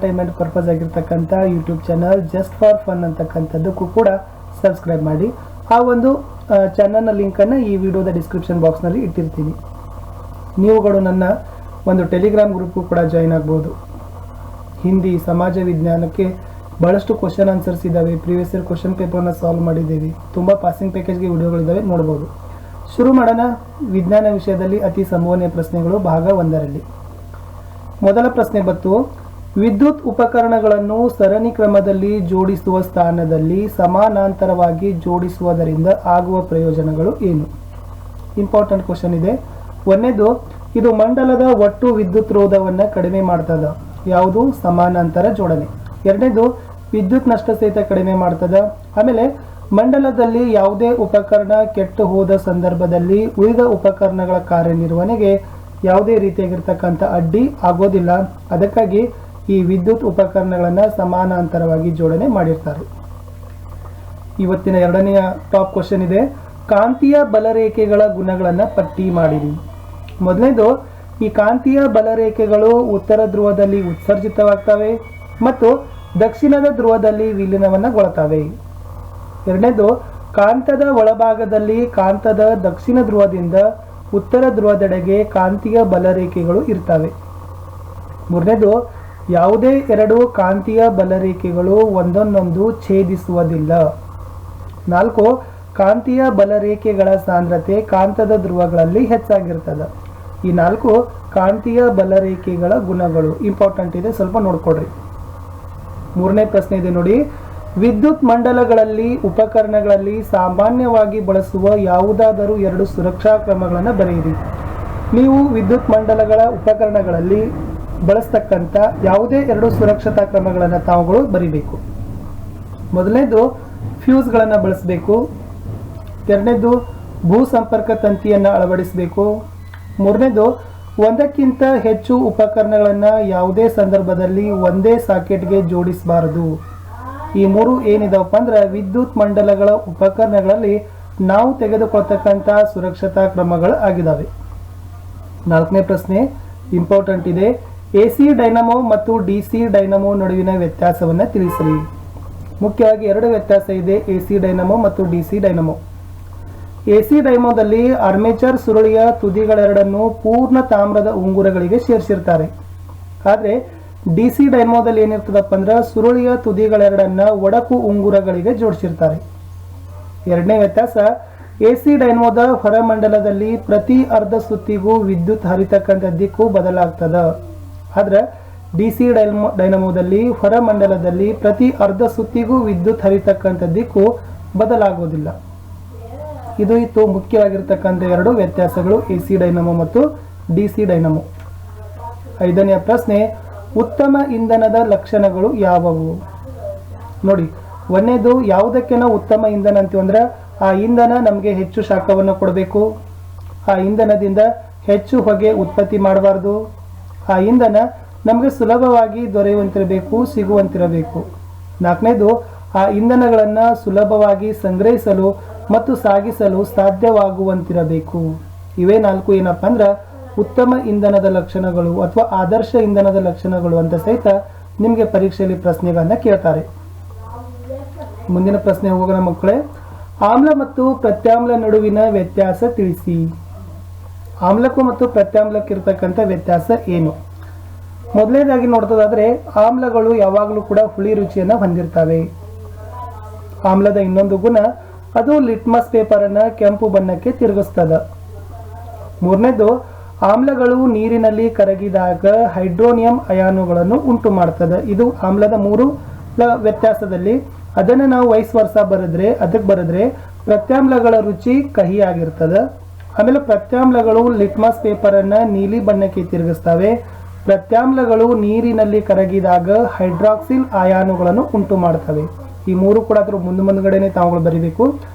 Entertainment purpose ಆಗಿರ್ತಕ್ಕಂಥ YouTube channel just for fun ಅಂತಕ್ಕಂಥದ್ದಕ್ಕೂ ಕೂಡ ಸಬ್ಸ್ಕ್ರೈಬ್ ಮಾಡಿ. ಆ ಒಂದು ಚಾನಲ್ನ ಲಿಂಕನ್ನು ಈ ವಿಡಿಯೋದ ಡಿಸ್ಕ್ರಿಪ್ಷನ್ ಬಾಕ್ಸ್ನಲ್ಲಿ ಇಟ್ಟಿರ್ತೀನಿ. ನೀವುಗಳು ನನ್ನ ಒಂದು ಟೆಲಿಗ್ರಾಮ್ ಗ್ರೂಪು ಕೂಡ ಜಾಯಿನ್ ಆಗ್ಬೋದು. ಹಿಂದಿ ಸಮಾಜ ವಿಜ್ಞಾನಕ್ಕೆ ಭಾಳಷ್ಟು ಕ್ವಶನ್ ಆನ್ಸರ್ಸ್ ಇದ್ದಾವೆ. ಪ್ರೀವಿಯಸ್ ಇಯರ್ ಕ್ವಶನ್ ಪೇಪರ್ನ ಸಾಲ್ವ್ ಮಾಡಿದ್ದೀವಿ. ತುಂಬ ಪಾಸಿಂಗ್ ಪ್ಯಾಕೇಜ್ಗೆ ವಿಡಿಯೋಗಳಿದ್ದಾವೆ, ನೋಡ್ಬೋದು. ಶುರು ಮಾಡೋಣ. ವಿಜ್ಞಾನ ವಿಷಯದಲ್ಲಿ ಅತಿ ಸಂಭವನೀಯ ಪ್ರಶ್ನೆಗಳು ಭಾಗ 1ರಲ್ಲಿ. ಮೊದಲ ಪ್ರಶ್ನೆ ಬಂತು, ವಿದ್ಯುತ್ ಉಪಕರಣಗಳನ್ನು ಸರಣಿ ಕ್ರಮದಲ್ಲಿ ಜೋಡಿಸುವ ಸ್ಥಾನದಲ್ಲಿ ಸಮಾನಾಂತರವಾಗಿ ಜೋಡಿಸುವುದರಿಂದ ಆಗುವ ಪ್ರಯೋಜನಗಳು ಏನು? ಇಂಪಾರ್ಟೆಂಟ್ ಕ್ವಶನ್ ಇದೆ. ಒಂದನೇದು, ಇದು ಮಂಡಲದ ಒಟ್ಟು ವಿದ್ಯುತ್ ರೋಧವನ್ನು ಕಡಿಮೆ ಮಾಡ್ತದ. ಯಾವುದು? ಸಮಾನಾಂತರ ಜೋಡಣೆ. ಎರಡನೇದು, ವಿದ್ಯುತ್ ನಷ್ಟ ಸಹಿತ ಕಡಿಮೆ ಮಾಡ್ತದ. ಆಮೇಲೆ ಮಂಡಲದಲ್ಲಿ ಯಾವುದೇ ಉಪಕರಣ ಕೆಟ್ಟು ಹೋದ ಸಂದರ್ಭದಲ್ಲಿ ಉಳಿದ ಉಪಕರಣಗಳ ಕಾರ್ಯನಿರ್ವಹಣೆಗೆ ಯಾವುದೇ ರೀತಿಯಾಗಿರ್ತಕ್ಕಂಥ ಅಡ್ಡಿ ಆಗೋದಿಲ್ಲ. ಅದಕ್ಕಾಗಿ ಈ ವಿದ್ಯುತ್ ಉಪಕರಣಗಳನ್ನು ಸಮಾನಾಂತರವಾಗಿ ಜೋಡಣೆ ಮಾಡಿರ್ತಾರೆ. ಇವತ್ತಿನ ಎರಡನೆಯ ಟಾಪ್ ಕ್ವಶನ್ ಇದೆ, ಕಾಂತೀಯ ಬಲರೇಖೆಗಳ ಗುಣಗಳನ್ನು ಪಟ್ಟಿ ಮಾಡಿರಿ. ಮೊದಲನೇದು, ಈ ಕಾಂತೀಯ ಬಲರೇಖೆಗಳು ಉತ್ತರ ಧ್ರುವದಲ್ಲಿ ಉತ್ಸರ್ಜಿತವಾಗ್ತವೆ ಮತ್ತು ದಕ್ಷಿಣದ ಧ್ರುವದಲ್ಲಿ ವಿಲೀನವನ್ನಗೊಳ್ಳುತ್ತವೆ. ಎರಡನೇದು, ಕಾಂತದ ಒಳಭಾಗದಲ್ಲಿ ಕಾಂತದ ದಕ್ಷಿಣ ಧ್ರುವದಿಂದ ಉತ್ತರ ಧ್ರುವದೆಡೆಗೆ ಕಾಂತೀಯ ಬಲರೇಖೆಗಳು ಇರ್ತವೆ. ಮೂರನೇದು, ಯಾವುದೇ ಎರಡು ಕಾಂತೀಯ ಬಲರೇಖೆಗಳು ಒಂದನ್ನೊಂದು ಛೇದಿಸುವುದಿಲ್ಲ. 4, ಕಾಂತೀಯ ಬಲರೇಖೆಗಳ ಸಾಂದ್ರತೆ ಕಾಂತದ ಧ್ರುವಗಳಲ್ಲಿ ಹೆಚ್ಚಾಗಿರ್ತದೆ. ಈ 4 ಕಾಂತೀಯ ಬಲರೇಖೆಗಳ ಗುಣಗಳು ಇಂಪಾರ್ಟೆಂಟ್ ಇದೆ, ಸ್ವಲ್ಪ ನೋಡ್ಕೊಡ್ರಿ. ಮೂರನೇ ಪ್ರಶ್ನೆ ಇದೆ ನೋಡಿ, ವಿದ್ಯುತ್ ಮಂಡಲಗಳಲ್ಲಿ ಉಪಕರಣಗಳಲ್ಲಿ ಸಾಮಾನ್ಯವಾಗಿ ಬಳಸುವ ಯಾವುದಾದರೂ 2 ಸುರಕ್ಷಾ ಕ್ರಮಗಳನ್ನು ಬರೆಯಿರಿ. ನೀವು ವಿದ್ಯುತ್ ಮಂಡಲಗಳ ಉಪಕರಣಗಳಲ್ಲಿ ಬಳಸ್ತಕ್ಕಂಥ ಯಾವುದೇ 2 ಸುರಕ್ಷತಾ ಕ್ರಮಗಳನ್ನು ತಾವುಗಳು ಬರೀಬೇಕು. ಮೊದಲನೇದು, ಫ್ಯೂಸ್ಗಳನ್ನು ಬಳಸಬೇಕು. ಎರಡನೇದು, ಭೂ ಸಂಪರ್ಕ ತಂತಿಯನ್ನು ಅಳವಡಿಸಬೇಕು. ಮೂರನೇದು, ಒಂದಕ್ಕಿಂತ ಹೆಚ್ಚು ಉಪಕರಣಗಳನ್ನು ಯಾವುದೇ ಸಂದರ್ಭದಲ್ಲಿ ಒಂದೇ ಸಾಕೆಟ್ಗೆ ಜೋಡಿಸಬಾರದು. ಈ 3 ಏನಿದಾವಪ್ಪ ಅಂದ್ರೆ ವಿದ್ಯುತ್ ಮಂಡಲಗಳ ಉಪಕರಣಗಳಲ್ಲಿ ನಾವು ತೆಗೆದುಕೊಳ್ತಕ್ಕಂಥ ಸುರಕ್ಷತಾ ಕ್ರಮಗಳು ಆಗಿದ್ದಾವೆ. 4ನೇ ಪ್ರಶ್ನೆ ಇಂಪಾರ್ಟೆಂಟ್ ಇದೆ, AC ಡೈನಮೋ ಮತ್ತು DC ಡೈನಮೋ ನಡುವಿನ ವ್ಯತ್ಯಾಸವನ್ನು ತಿಳಿಸಿರಿ. ಮುಖ್ಯವಾಗಿ 2 ವ್ಯತ್ಯಾಸ ಇದೆ, AC ಡೈನಮೋ ಮತ್ತು DC ಡೈನಮೋ. AC ಡೈನಮೋದಲ್ಲಿ ಆರ್ಮೇಚರ್ ಸುರುಳಿಯ ತುದಿಗಳೆರಡನ್ನು ಪೂರ್ಣ ತಾಮ್ರದ ಉಂಗುರಗಳಿಗೆ ಸೇರಿಸಿರ್ತಾರೆ. ಆದರೆ DC ಡೈನಮೋದಲ್ಲಿ ಏನಿರ್ತದಪ್ಪ ಅಂದ್ರೆ ಸುರುಳಿಯ ತುದಿಗಳೆರಡನ್ನ ಒಡಕು ಉಂಗುರಗಳಿಗೆ ಜೋಡಿಸಿರ್ತಾರೆ. ಎರಡನೇ ವ್ಯತ್ಯಾಸ, AC ಡೈನಮೋದ ಹೊರಮಂಡಲದಲ್ಲಿ ಪ್ರತಿ ಅರ್ಧ ಸುತ್ತಿಗೂ ವಿದ್ಯುತ್ ಹರಿತಕ್ಕಂಥ ದಿಕ್ಕು ಬದಲಾಗ್ತದ. ಆದ್ರೆ DC ಡೈನಮೋದಲ್ಲಿ ಹೊರಮಂಡಲದಲ್ಲಿ ಪ್ರತಿ ಅರ್ಧ ಸುತ್ತಿಗೂ ವಿದ್ಯುತ್ ಹರಿತಕ್ಕಂಥ ದಿಕ್ಕು ಬದಲಾಗೋದಿಲ್ಲ. ಇದು ಇತ್ತು ಮುಖ್ಯವಾಗಿರ್ತಕ್ಕಂಥ 2 ವ್ಯತ್ಯಾಸಗಳು AC ಡೈನಮೋ ಮತ್ತು DC ಡೈನಮೋ. 5ನೇ ಪ್ರಶ್ನೆ, ಉತ್ತಮ ಇಂಧನದ ಲಕ್ಷಣಗಳು ಯಾವುವು? ನೋಡಿ, ಒಂದನೇದು, ಯಾವುದಕ್ಕೆ ನಾವು ಉತ್ತಮ ಇಂಧನ ಅಂತೀವಿ ಅಂದ್ರೆ ಆ ಇಂಧನ ನಮಗೆ ಹೆಚ್ಚು ಶಾಖವನ್ನು ಕೊಡಬೇಕು, ಆ ಇಂಧನದಿಂದ ಹೆಚ್ಚು ಹೊಗೆ ಉತ್ಪತ್ತಿ ಮಾಡಬಾರ್ದು, ಆ ಇಂಧನ ನಮಗೆ ಸುಲಭವಾಗಿ ದೊರೆಯುವಂತಿರಬೇಕು, ಸಿಗುವಂತಿರಬೇಕು. 4ನೇದು, ಆ ಇಂಧನಗಳನ್ನು ಸುಲಭವಾಗಿ ಸಂಗ್ರಹಿಸಲು ಮತ್ತು ಸಾಗಿಸಲು ಸಾಧ್ಯವಾಗುವಂತಿರಬೇಕು. ಇವೇ 4 ಏನಪ್ಪ ಅಂದ್ರೆ ಉತ್ತಮ ಇಂಧನದ ಲಕ್ಷಣಗಳು ಅಥವಾ ಆದರ್ಶ ಇಂಧನದ ಲಕ್ಷಣಗಳು ಅಂತ ಸಹಿತ ನಿಮಗೆ ಪರೀಕ್ಷೆಯಲ್ಲಿ ಪ್ರಶ್ನೆಗಳನ್ನ ಕೇಳ್ತಾರೆ. ಮುಂದಿನ ಪ್ರಶ್ನೆ ಹೋಗೋಣ ಮಕ್ಕಳೇ. ಆಮ್ಲ ಮತ್ತು ಪ್ರತ್ಯಾಮ್ಲ ನಡುವಿನ ವ್ಯತ್ಯಾಸ ತಿಳಿಸಿ. ಆಮ್ಲಕ್ಕೂ ಮತ್ತು ಪ್ರತ್ಯಾಮ್ಲಕ್ಕೆ ಇರತಕ್ಕಂಥ ವ್ಯತ್ಯಾಸ ಏನು? ಮೊದಲನೇದಾಗಿ ನೋಡ್ತದಾದ್ರೆ ಆಮ್ಲಗಳು ಯಾವಾಗಲೂ ಕೂಡ ಹುಳಿ ರುಚಿಯನ್ನು ಹೊಂದಿರ್ತವೆ. ಆಮ್ಲದ ಇನ್ನೊಂದು ಗುಣ, ಅದು ಲಿಟ್ಮಸ್ ಪೇಪರನ್ನು ಕೆಂಪು ಬಣ್ಣಕ್ಕೆ ತಿರುಗಿಸ್ತದ. ಮೂರನೇದು, ಆಮ್ಲಗಳು ನೀರಿನಲ್ಲಿ ಕರಗಿದಾಗ ಹೈಡ್ರೋನಿಯಂ ಅಯಾನುಗಳನ್ನು ಉಂಟು ಮಾಡ್ತದೆ. ಇದು ಆಮ್ಲದ 3 ವ್ಯತ್ಯಾಸದಲ್ಲಿ. ಅದನ್ನು ನಾವು ವೈಸ್ ವರ್ಷ ಬರೆದ್ರೆ ಪ್ರತ್ಯಾಮ್ಲಗಳ ರುಚಿ ಕಹಿಯಾಗಿರ್ತದೆ. ಆಮೇಲೆ ಪ್ರತ್ಯಾಮ್ಲಗಳು ಲಿಟ್ಮಸ್ ಪೇಪರನ್ನು ನೀಲಿ ಬಣ್ಣಕ್ಕೆ ತಿರುಗಿಸ್ತವೆ. ಪ್ರತ್ಯಾಮ್ಲಗಳು ನೀರಿನಲ್ಲಿ ಕರಗಿದಾಗ ಹೈಡ್ರಾಕ್ಸಿಲ್ ಅಯಾನುಗಳನ್ನು ಉಂಟು ಮಾಡ್ತವೆ. ಈ 3 ಕೂಡ ಅದ್ರ ಮುಂದುಗಡೆನೆ ತಾವುಗಳು ಬರೀಬೇಕು.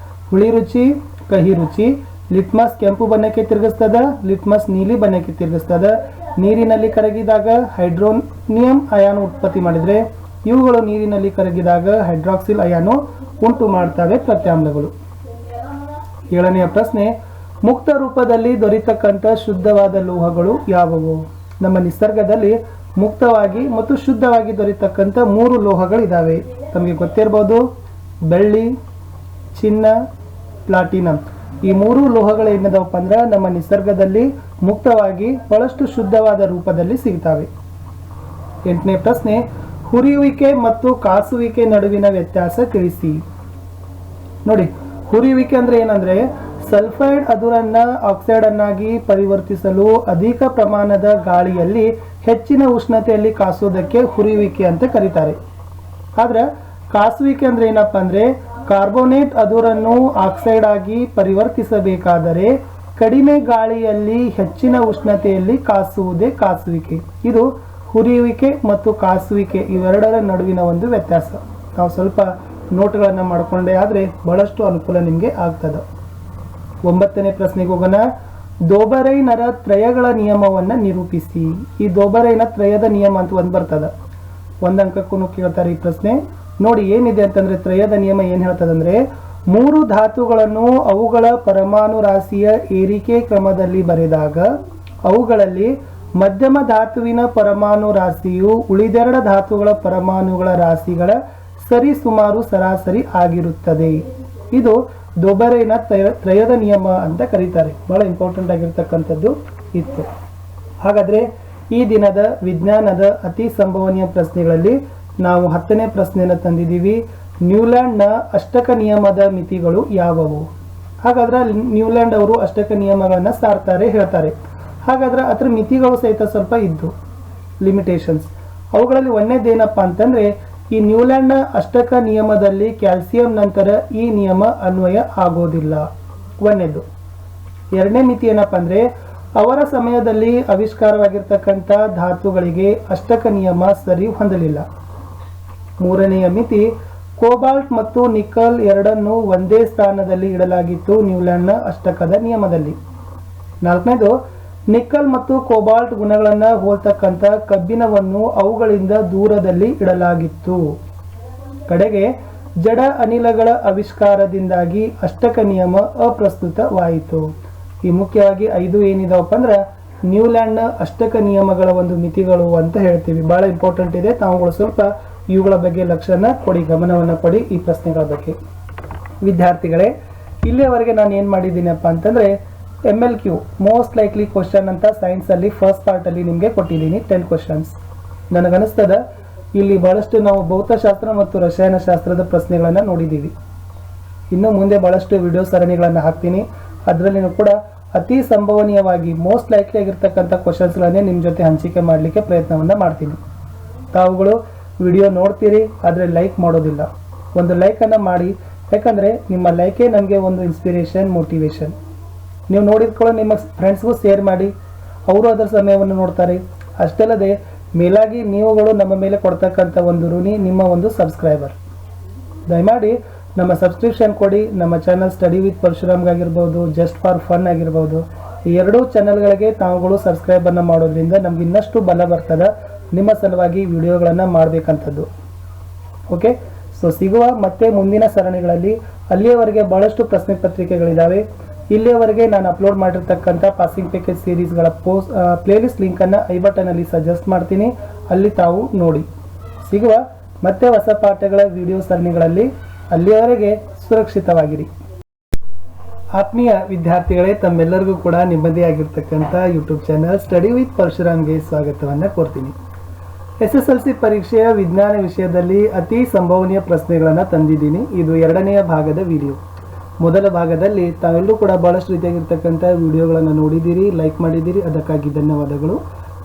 ಹುಳಿ ರುಚಿ, ಕಹಿ ರುಚಿ. ಲಿಟ್ಮಸ್ ಕೆಂಪು ಬಣ್ಣಕ್ಕೆ ತಿರುಗಿಸ್ತದ, ಲಿಟ್ಮಸ್ ನೀಲಿ ಬಣ್ಣಕ್ಕೆ ತಿರುಗಿಸ್ತದ. ನೀರಿನಲ್ಲಿ ಕರಗಿದಾಗ ಹೈಡ್ರೋನಿಯಂ ಅಯಾನು ಉತ್ಪತ್ತಿ ಮಾಡಿದರೆ ಇವುಗಳು ನೀರಿನಲ್ಲಿ ಕರಗಿದಾಗ ಹೈಡ್ರಾಕ್ಸಿಲ್ ಅಯಾನು ಉಂಟು ಮಾಡ್ತವೆ ಪ್ರತ್ಯಾಮ್ಲಗಳು. 7ನೆಯ ಪ್ರಶ್ನೆ, ಮುಕ್ತ ರೂಪದಲ್ಲಿ ದೊರೆತಕ್ಕಂಥ ಶುದ್ಧವಾದ ಲೋಹಗಳು ಯಾವುವು? ನಮ್ಮ ನಿಸರ್ಗದಲ್ಲಿ ಮುಕ್ತವಾಗಿ ಮತ್ತು ಶುದ್ಧವಾಗಿ ದೊರೆತಕ್ಕಂಥ 3 ಲೋಹಗಳಿದ್ದಾವೆ. ತಮಗೆ ಗೊತ್ತಿರಬಹುದು, ಬೆಳ್ಳಿ, ಚಿನ್ನ, ಪ್ಲಾಟಿನಂ. ಈ 3 ಲೋಹಗಳು ಏನಿದಾವಪ್ಪ ಅಂದ್ರೆ ನಮ್ಮ ನಿಸರ್ಗದಲ್ಲಿ ಮುಕ್ತವಾಗಿ ಬಹಳಷ್ಟು ಶುದ್ಧವಾದ ರೂಪದಲ್ಲಿ ಸಿಗ್ತವೆ. 8ನೇ ಪ್ರಶ್ನೆ, ಹುರಿಯುವಿಕೆ ಮತ್ತು ಕಾಸುವಿಕೆ ನಡುವಿನ ವ್ಯತ್ಯಾಸ ತಿಳಿಸಿ. ನೋಡಿ, ಹುರಿಯುವಿಕೆ ಅಂದ್ರೆ ಏನಂದ್ರೆ ಸಲ್ಫೈಡ್ ಅದುರನ್ನ ಆಕ್ಸೈಡ್ ಅನ್ನಾಗಿ ಪರಿವರ್ತಿಸಲು ಅಧಿಕ ಪ್ರಮಾಣದ ಗಾಳಿಯಲ್ಲಿ ಹೆಚ್ಚಿನ ಉಷ್ಣತೆಯಲ್ಲಿ ಕಾಸುವುದಕ್ಕೆ ಹುರಿಯುವಿಕೆ ಅಂತ ಕರೀತಾರೆ. ಆದ್ರೆ ಕಾಸುವಿಕೆ ಅಂದ್ರೆ ಏನಪ್ಪಾ ಅಂದ್ರೆ ಕಾರ್ಬೋನೇಟ್ ಅದುರನ್ನು ಆಕ್ಸೈಡ್ ಆಗಿ ಪರಿವರ್ತಿಸಬೇಕಾದರೆ ಕಡಿಮೆ ಗಾಳಿಯಲ್ಲಿ ಹೆಚ್ಚಿನ ಉಷ್ಣತೆಯಲ್ಲಿ ಕಾಸುವುದೇ ಕಾಸುವಿಕೆ. ಇದು ಹುರಿಯುವಿಕೆ ಮತ್ತು ಕಾಸುವಿಕೆ ಇವೆರಡರ ನಡುವಿನ ಒಂದು ವ್ಯತ್ಯಾಸ. ನಾವು ಸ್ವಲ್ಪ ನೋಟ್ಗಳನ್ನು ಮಾಡಿಕೊಂಡೆ ಆದರೆ ಬಹಳಷ್ಟು ಅನುಕೂಲ ನಿಮಗೆ ಆಗ್ತದೆ. 9ನೇ ಪ್ರಶ್ನೆಗೆ ಹೋಗೋಣ. ದೋಬರೈನರ ತ್ರಯಗಳ ನಿಯಮವನ್ನ ನಿರೂಪಿಸಿ. ಈ ದೋಬರೈನ ತ್ರಯದ ನಿಯಮ ಅಂತ ಒಂದು ಬರ್ತದ, 1 ಅಂಕಕ್ಕೂ ಕೇಳ್ತಾರೆ ಈ ಪ್ರಶ್ನೆ. ನೋಡಿ ಏನಿದೆ ಅಂತಂದ್ರೆ ತ್ರಯದ ನಿಯಮ ಏನ್ ಹೇಳ್ತದಂದ್ರೆ 3 ಧಾತುಗಳನ್ನು ಅವುಗಳ ಪರಮಾಣು ರಾಶಿಯ ಏರಿಕೆ ಕ್ರಮದಲ್ಲಿ ಬರೆದಾಗ ಅವುಗಳಲ್ಲಿ ಮಧ್ಯಮ ಧಾತುವಿನ ಪರಮಾಣು ರಾಶಿಯು ಉಳಿದೆರಡು ಧಾತುಗಳ ಪರಮಾಣುಗಳ ರಾಶಿಗಳ ಸರಿ ಸುಮಾರು ಸರಾಸರಿ ಆಗಿರುತ್ತದೆ. ಇದು ದೋಬರೈನ ತ್ರಯದ ನಿಯಮ ಅಂತ ಕರೀತಾರೆ. ಬಹಳ ಇಂಪಾರ್ಟೆಂಟ್ ಆಗಿರ್ತಕ್ಕಂಥದ್ದು ಇತ್ತು. ಹಾಗಾದ್ರೆ ಈ ದಿನದ ವಿಜ್ಞಾನದ ಅತಿ ಸಂಭವನೀಯ ಪ್ರಶ್ನೆಗಳಲ್ಲಿ ನಾವು 10ನೇ ಪ್ರಶ್ನೆಯನ್ನು ತಂದಿದ್ದೀವಿ. ನ್ಯೂಲ್ಯಾಂಡ್ನ ಅಷ್ಟಕ ನಿಯಮದ ಮಿತಿಗಳು ಯಾವುವು? ಹಾಗಾದ್ರೆ ನ್ಯೂಲ್ಯಾಂಡ್ ಅವರು ಅಷ್ಟಕ ನಿಯಮಗಳನ್ನ ಸಾರ್ತಾರೆ, ಹೇಳ್ತಾರೆ. ಹಾಗಾದ್ರೆ ಅದರ ಮಿತಿಗಳು ಸಹಿತ ಸ್ವಲ್ಪ ಇದ್ದು, ಲಿಮಿಟೇಷನ್ಸ್. ಅವುಗಳಲ್ಲಿ ಒಂದೇದೇನಪ್ಪ ಅಂತಂದ್ರೆ ಈ ನ್ಯೂಲ್ಯಾಂಡ್ನ ಅಷ್ಟಕ ನಿಯಮದಲ್ಲಿ ಕ್ಯಾಲ್ಸಿಯಂ ನಂತರ ಈ ನಿಯಮ ಅನ್ವಯ ಆಗೋದಿಲ್ಲ, ಒಂದೇದು. 2ನೇ ಮಿತಿ ಏನಪ್ಪ ಅಂದ್ರೆ ಅವರ ಸಮಯದಲ್ಲಿ ಆವಿಷ್ಕಾರವಾಗಿರ್ತಕ್ಕಂಥ ಧಾತುಗಳಿಗೆ ಅಷ್ಟಕ ನಿಯಮ ಸರಿ ಹೊಂದಲಿಲ್ಲ. 3ನೆಯ ಮಿತಿ ಕೋಬಾಲ್ಟ್ ಮತ್ತು ನಿಕಲ್ ಎರಡನ್ನು ಒಂದೇ ಸ್ಥಾನದಲ್ಲಿ ಇಡಲಾಗಿತ್ತು ನ್ಯೂಲ್ಯಾಂಡ್ನ ಅಷ್ಟಕದ ನಿಯಮದಲ್ಲಿ. 4ನೇದು ನಿಕಲ್ ಮತ್ತು ಕೋಬಾಲ್ಟ್ ಗುಣಗಳನ್ನು ಹೋಲ್ತಕ್ಕಂಥ ಕಬ್ಬಿಣವನ್ನು ಅವುಗಳಿಂದ ದೂರದಲ್ಲಿ ಇಡಲಾಗಿತ್ತು. ಕಡೆಗೆ ಜಡ ಅನಿಲಗಳ ಆವಿಷ್ಕಾರದಿಂದಾಗಿ ಅಷ್ಟಕ ನಿಯಮ ಅಪ್ರಸ್ತುತವಾಯಿತು. ಈ ಮುಖ್ಯವಾಗಿ 5 ಏನಿದಾವಪ್ಪ ಅಂದ್ರೆ ನ್ಯೂಲ್ಯಾಂಡ್ನ ಅಷ್ಟಕ ನಿಯಮಗಳ ಒಂದು ಮಿತಿಗಳು ಅಂತ ಹೇಳ್ತೀವಿ. ಬಹಳ ಇಂಪಾರ್ಟೆಂಟ್ ಇದೆ. ತಾವುಗಳು ಸ್ವಲ್ಪ ಇವುಗಳ ಬಗ್ಗೆ ಲಕ್ಷ್ಯನ ಕೊಡಿ, ಗಮನವನ್ನು ಕೊಡಿ ಈ ಪ್ರಶ್ನೆಗಳ ಬಗ್ಗೆ. ವಿದ್ಯಾರ್ಥಿಗಳೇ, ಇಲ್ಲಿಯವರೆಗೆ ನಾನು ಏನು ಮಾಡಿದ್ದೀನಪ್ಪ ಅಂತಂದ್ರೆ MLQ ಮೋಸ್ಟ್ ಲೈಕ್ಲಿ ಕ್ವಶನ್ ಅಂತ ಸೈನ್ಸ್ ಅಲ್ಲಿ ಫಸ್ಟ್ ಪಾರ್ಟ್ ಅಲ್ಲಿ ನಿಮಗೆ ಕೊಟ್ಟಿದ್ದೀನಿ 10 ಕ್ವಶನ್ಸ್. ನನಗನ್ನಿಸ್ತದ ಇಲ್ಲಿ ಬಹಳಷ್ಟು ನಾವು ಭೌತಶಾಸ್ತ್ರ ಮತ್ತು ರಸಾಯನಶಾಸ್ತ್ರದ ಪ್ರಶ್ನೆಗಳನ್ನ ನೋಡಿದ್ದೀವಿ. ಇನ್ನು ಮುಂದೆ ಬಹಳಷ್ಟು ವಿಡಿಯೋ ಸರಣಿಗಳನ್ನು ಹಾಕ್ತೀನಿ. ಅದರಲ್ಲಿನೂ ಕೂಡ ಅತಿ ಸಂಭವನೀಯವಾಗಿ ಮೋಸ್ಟ್ ಲೈಕ್ಲಿ ಆಗಿರ್ತಕ್ಕಂಥ ಕ್ವಶನ್ಸ್ಗಳನ್ನೇ ನಿಮ್ಮ ಜೊತೆ ಹಂಚಿಕೆ ಮಾಡಲಿಕ್ಕೆ ಪ್ರಯತ್ನವನ್ನ ಮಾಡ್ತೀನಿ. ತಾವುಗಳು ವಿಡಿಯೋ ನೋಡ್ತೀರಿ, ಆದರೆ ಲೈಕ್ ಮಾಡೋದಿಲ್ಲ. ಒಂದು ಲೈಕನ್ನು ಮಾಡಿ, ಯಾಕಂದರೆ ನಿಮ್ಮ ಲೈಕೇ ನನಗೆ ಒಂದು ಇನ್ಸ್ಪಿರೇಷನ್, ಮೋಟಿವೇಶನ್. ನೀವು ನೋಡಿದ್ಕೊಳ್ಳೋ ನಿಮ್ಮ ಫ್ರೆಂಡ್ಸ್ಗೂ ಶೇರ್ ಮಾಡಿ, ಅವರು ಅದರ ಸಮಯವನ್ನು ನೋಡ್ತಾರೆ. ಅಷ್ಟಲ್ಲದೆ ಮೇಲಾಗಿ ನೀವುಗಳು ನಮ್ಮ ಮೇಲೆ ಕೊಡ್ತಕ್ಕಂಥ ಒಂದು ಋಣಿ ನಿಮ್ಮ ಒಂದು ಸಬ್ಸ್ಕ್ರೈಬರ್. ದಯಮಾಡಿ ನಮ್ಮ ಸಬ್ಸ್ಕ್ರಿಪ್ಷನ್ ಕೊಡಿ. ನಮ್ಮ ಚಾನಲ್ ಸ್ಟಡಿ ವಿತ್ ಪರಶುರಾಮ್ಗಾಗಿರ್ಬೋದು, ಜಸ್ಟ್ ಫಾರ್ ಫನ್ ಆಗಿರ್ಬೋದು, ಈ 2 ಚಾನಲ್ಗಳಿಗೆ ತಾವುಗಳು ಸಬ್ಸ್ಕ್ರೈಬನ್ನು ಮಾಡೋದ್ರಿಂದ ನಮ್ಗೆ ಇನ್ನಷ್ಟು ಬಲ ಬರ್ತದೆ ನಿಮ್ಮ ಸಲುವಾಗಿ ವಿಡಿಯೋಗಳನ್ನು ಮಾಡಬೇಕಂಥದ್ದು. ಓಕೆ, ಸೊ ಸಿಗುವ ಮತ್ತೆ ಮುಂದಿನ ಸರಣಿಗಳಲ್ಲಿ. ಅಲ್ಲಿಯವರೆಗೆ ಬಹಳಷ್ಟು ಪ್ರಶ್ನೆ ಪತ್ರಿಕೆಗಳಿದ್ದಾವೆ. ಇಲ್ಲಿಯವರೆಗೆ ನಾನು ಅಪ್ಲೋಡ್ ಮಾಡಿರ್ತಕ್ಕಂಥ ಪಾಸಿಂಗ್ ಪ್ಯಾಕೇಜ್ ಸೀರೀಸ್ಗಳ ಪ್ಲೇಲಿಸ್ಟ್ ಲಿಂಕನ್ನು ಐ ಬಟನಲ್ಲಿ ಸಜೆಸ್ಟ್ ಮಾಡ್ತೀನಿ, ಅಲ್ಲಿ ತಾವು ನೋಡಿ. ಸಿಗುವ ಮತ್ತೆ ಹೊಸ ಪಾಠಗಳ ವಿಡಿಯೋ ಸರಣಿಗಳಲ್ಲಿ. ಅಲ್ಲಿಯವರೆಗೆ ಸುರಕ್ಷಿತವಾಗಿರಿ. ಆತ್ಮೀಯ ವಿದ್ಯಾರ್ಥಿಗಳೇ, ತಮ್ಮೆಲ್ಲರಿಗೂ ಕೂಡ ನಿಮ್ಮದೇ ಆಗಿರ್ತಕ್ಕಂಥ ಯೂಟ್ಯೂಬ್ ಚಾನಲ್ ಸ್ಟಡಿ ವಿತ್ ಪರಶುರಾಮ್ಗೆ ಸ್ವಾಗತವನ್ನು ಕೋರ್ತೀನಿ. SSLC ಪರೀಕ್ಷೆಯ ವಿಜ್ಞಾನ ವಿಷಯದಲ್ಲಿ ಅತಿ ಸಂಭವನೀಯ ಪ್ರಶ್ನೆಗಳನ್ನು ತಂದಿದ್ದೀನಿ. ಇದು 2ನೆಯ ಭಾಗದ ವಿಡಿಯೋ. ಮೊದಲ ಭಾಗದಲ್ಲಿ ತಾವೆಲ್ಲರೂ ಕೂಡ ಬಹಳಷ್ಟು ರೀತಿಯಾಗಿರ್ತಕ್ಕಂಥ ವಿಡಿಯೋಗಳನ್ನು ನೋಡಿದ್ದೀರಿ, ಲೈಕ್ ಮಾಡಿದ್ದೀರಿ, ಅದಕ್ಕಾಗಿ ಧನ್ಯವಾದಗಳು.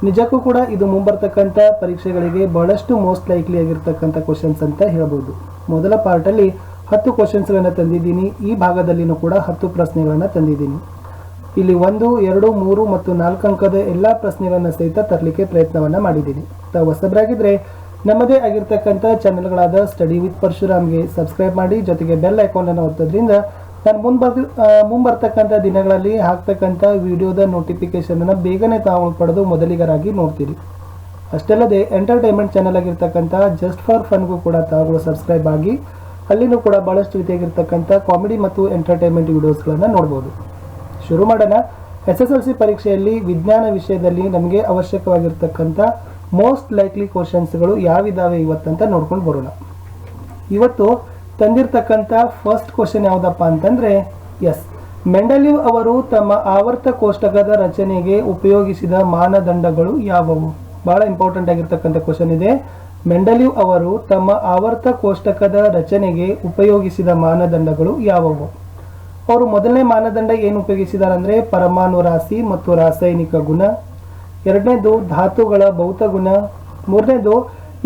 ನಿಜಕ್ಕೂ ಕೂಡ ಇದು ಮುಂಬರ್ತಕ್ಕಂಥ ಪರೀಕ್ಷೆಗಳಿಗೆ ಬಹಳಷ್ಟು ಮೋಸ್ಟ್ ಲೈಕ್ಲಿ ಆಗಿರ್ತಕ್ಕಂಥ ಕ್ವಶನ್ಸ್ ಅಂತ ಹೇಳ್ಬೋದು. ಮೊದಲ ಪಾರ್ಟಲ್ಲಿ 10 ಕ್ವಶನ್ಸ್ಗಳನ್ನು ತಂದಿದ್ದೀನಿ. ಈ ಭಾಗದಲ್ಲಿನೂ ಕೂಡ 10 ಪ್ರಶ್ನೆಗಳನ್ನು ತಂದಿದ್ದೀನಿ. ಇಲ್ಲಿ 1, 2, 3 ಮತ್ತು 4 ಅಂಕದ ಎಲ್ಲ ಪ್ರಶ್ನೆಗಳನ್ನು ಸಹಿತ ತರಲಿಕ್ಕೆ ಪ್ರಯತ್ನವನ್ನು ಮಾಡಿದ್ದೀನಿ. ತಾವು ಹೊಸಬರಾಗಿದ್ದರೆ ನಮ್ಮದೇ ಆಗಿರ್ತಕ್ಕಂಥ ಚಾನೆಲ್ಗಳಾದ ಸ್ಟಡಿ ವಿತ್ ಪರಶುರಾಮ್ಗೆ ಸಬ್ಸ್ಕ್ರೈಬ್ ಮಾಡಿ, ಜೊತೆಗೆ ಬೆಲ್ ಐಕಾನನ್ನು ಒತ್ತೋದ್ರಿಂದ ನಾನು ಮುಂಬರ್ತಕ್ಕಂಥ ದಿನಗಳಲ್ಲಿ ಹಾಕ್ತಕ್ಕಂಥ ವಿಡಿಯೋದ ನೋಟಿಫಿಕೇಶನನ್ನು ಬೇಗನೆ ತಾವು ಪಡೆದು ಮೊದಲಿಗರಾಗಿ ನೋಡ್ತೀರಿ. ಅಷ್ಟಲ್ಲದೆ ಎಂಟರ್ಟೈನ್ಮೆಂಟ್ ಚಾನಲ್ ಆಗಿರ್ತಕ್ಕಂಥ ಜಸ್ಟ್ ಫಾರ್ ಫನ್ಗೂ ಕೂಡ ತಾವುಗಳು ಸಬ್ಸ್ಕ್ರೈಬ್ ಆಗಿ, ಅಲ್ಲಿನೂ ಕೂಡ ಭಾಳಷ್ಟು ರೀತಿಯಾಗಿರ್ತಕ್ಕಂಥ ಕಾಮಿಡಿ ಮತ್ತು ಎಂಟರ್ಟೈನ್ಮೆಂಟ್ ವಿಡಿಯೋಸ್ಗಳನ್ನು ನೋಡ್ಬೋದು. ಶುರು ಮಾಡೋಣ. SSLC ಪರೀಕ್ಷೆಯಲ್ಲಿ ವಿಜ್ಞಾನ ವಿಷಯದಲ್ಲಿ ನಮಗೆ ಅವಶ್ಯಕವಾಗಿರ್ತಕ್ಕಂಥ ಮೋಸ್ಟ್ ಲೈಕ್ಲಿ ಕ್ವಶನ್ಸ್ಗಳು ಯಾವಿದಾವೆ ಇವತ್ತಂತ ನೋಡ್ಕೊಂಡು ಬರೋಣ. ಇವತ್ತು ತಂದಿರತಕ್ಕಂಥ ಫಸ್ಟ್ ಕ್ವಶನ್ ಯಾವುದಪ್ಪ ಅಂತಂದರೆ ಎಸ್, ಮೆಂಡಲೀವ್ ಅವರು ತಮ್ಮ ಆವರ್ತ ಕೋಷ್ಟಕದ ರಚನೆಗೆ ಉಪಯೋಗಿಸಿದ ಮಾನದಂಡಗಳು ಯಾವುವು? ಬಹಳ ಇಂಪಾರ್ಟೆಂಟ್ ಆಗಿರ್ತಕ್ಕಂಥ ಕ್ವಶನ್ ಇದೆ. ಮೆಂಡಲೀವ್ ಅವರು ತಮ್ಮ ಆವರ್ತ ಕೋಷ್ಟಕದ ರಚನೆಗೆ ಉಪಯೋಗಿಸಿದ ಮಾನದಂಡಗಳು ಯಾವುವು? ಅವರು ಮೊದಲನೇ ಮಾನದಂಡ ಏನು ಉಪಯೋಗಿಸಿದ್ದಾರೆ ಅಂದರೆ ಪರಮಾಣು ರಾಶಿ ಮತ್ತು ರಾಸಾಯನಿಕ ಗುಣ. ಎರಡನೇದು ಧಾತುಗಳ ಭೌತ ಗುಣ. ಮೂರನೇದು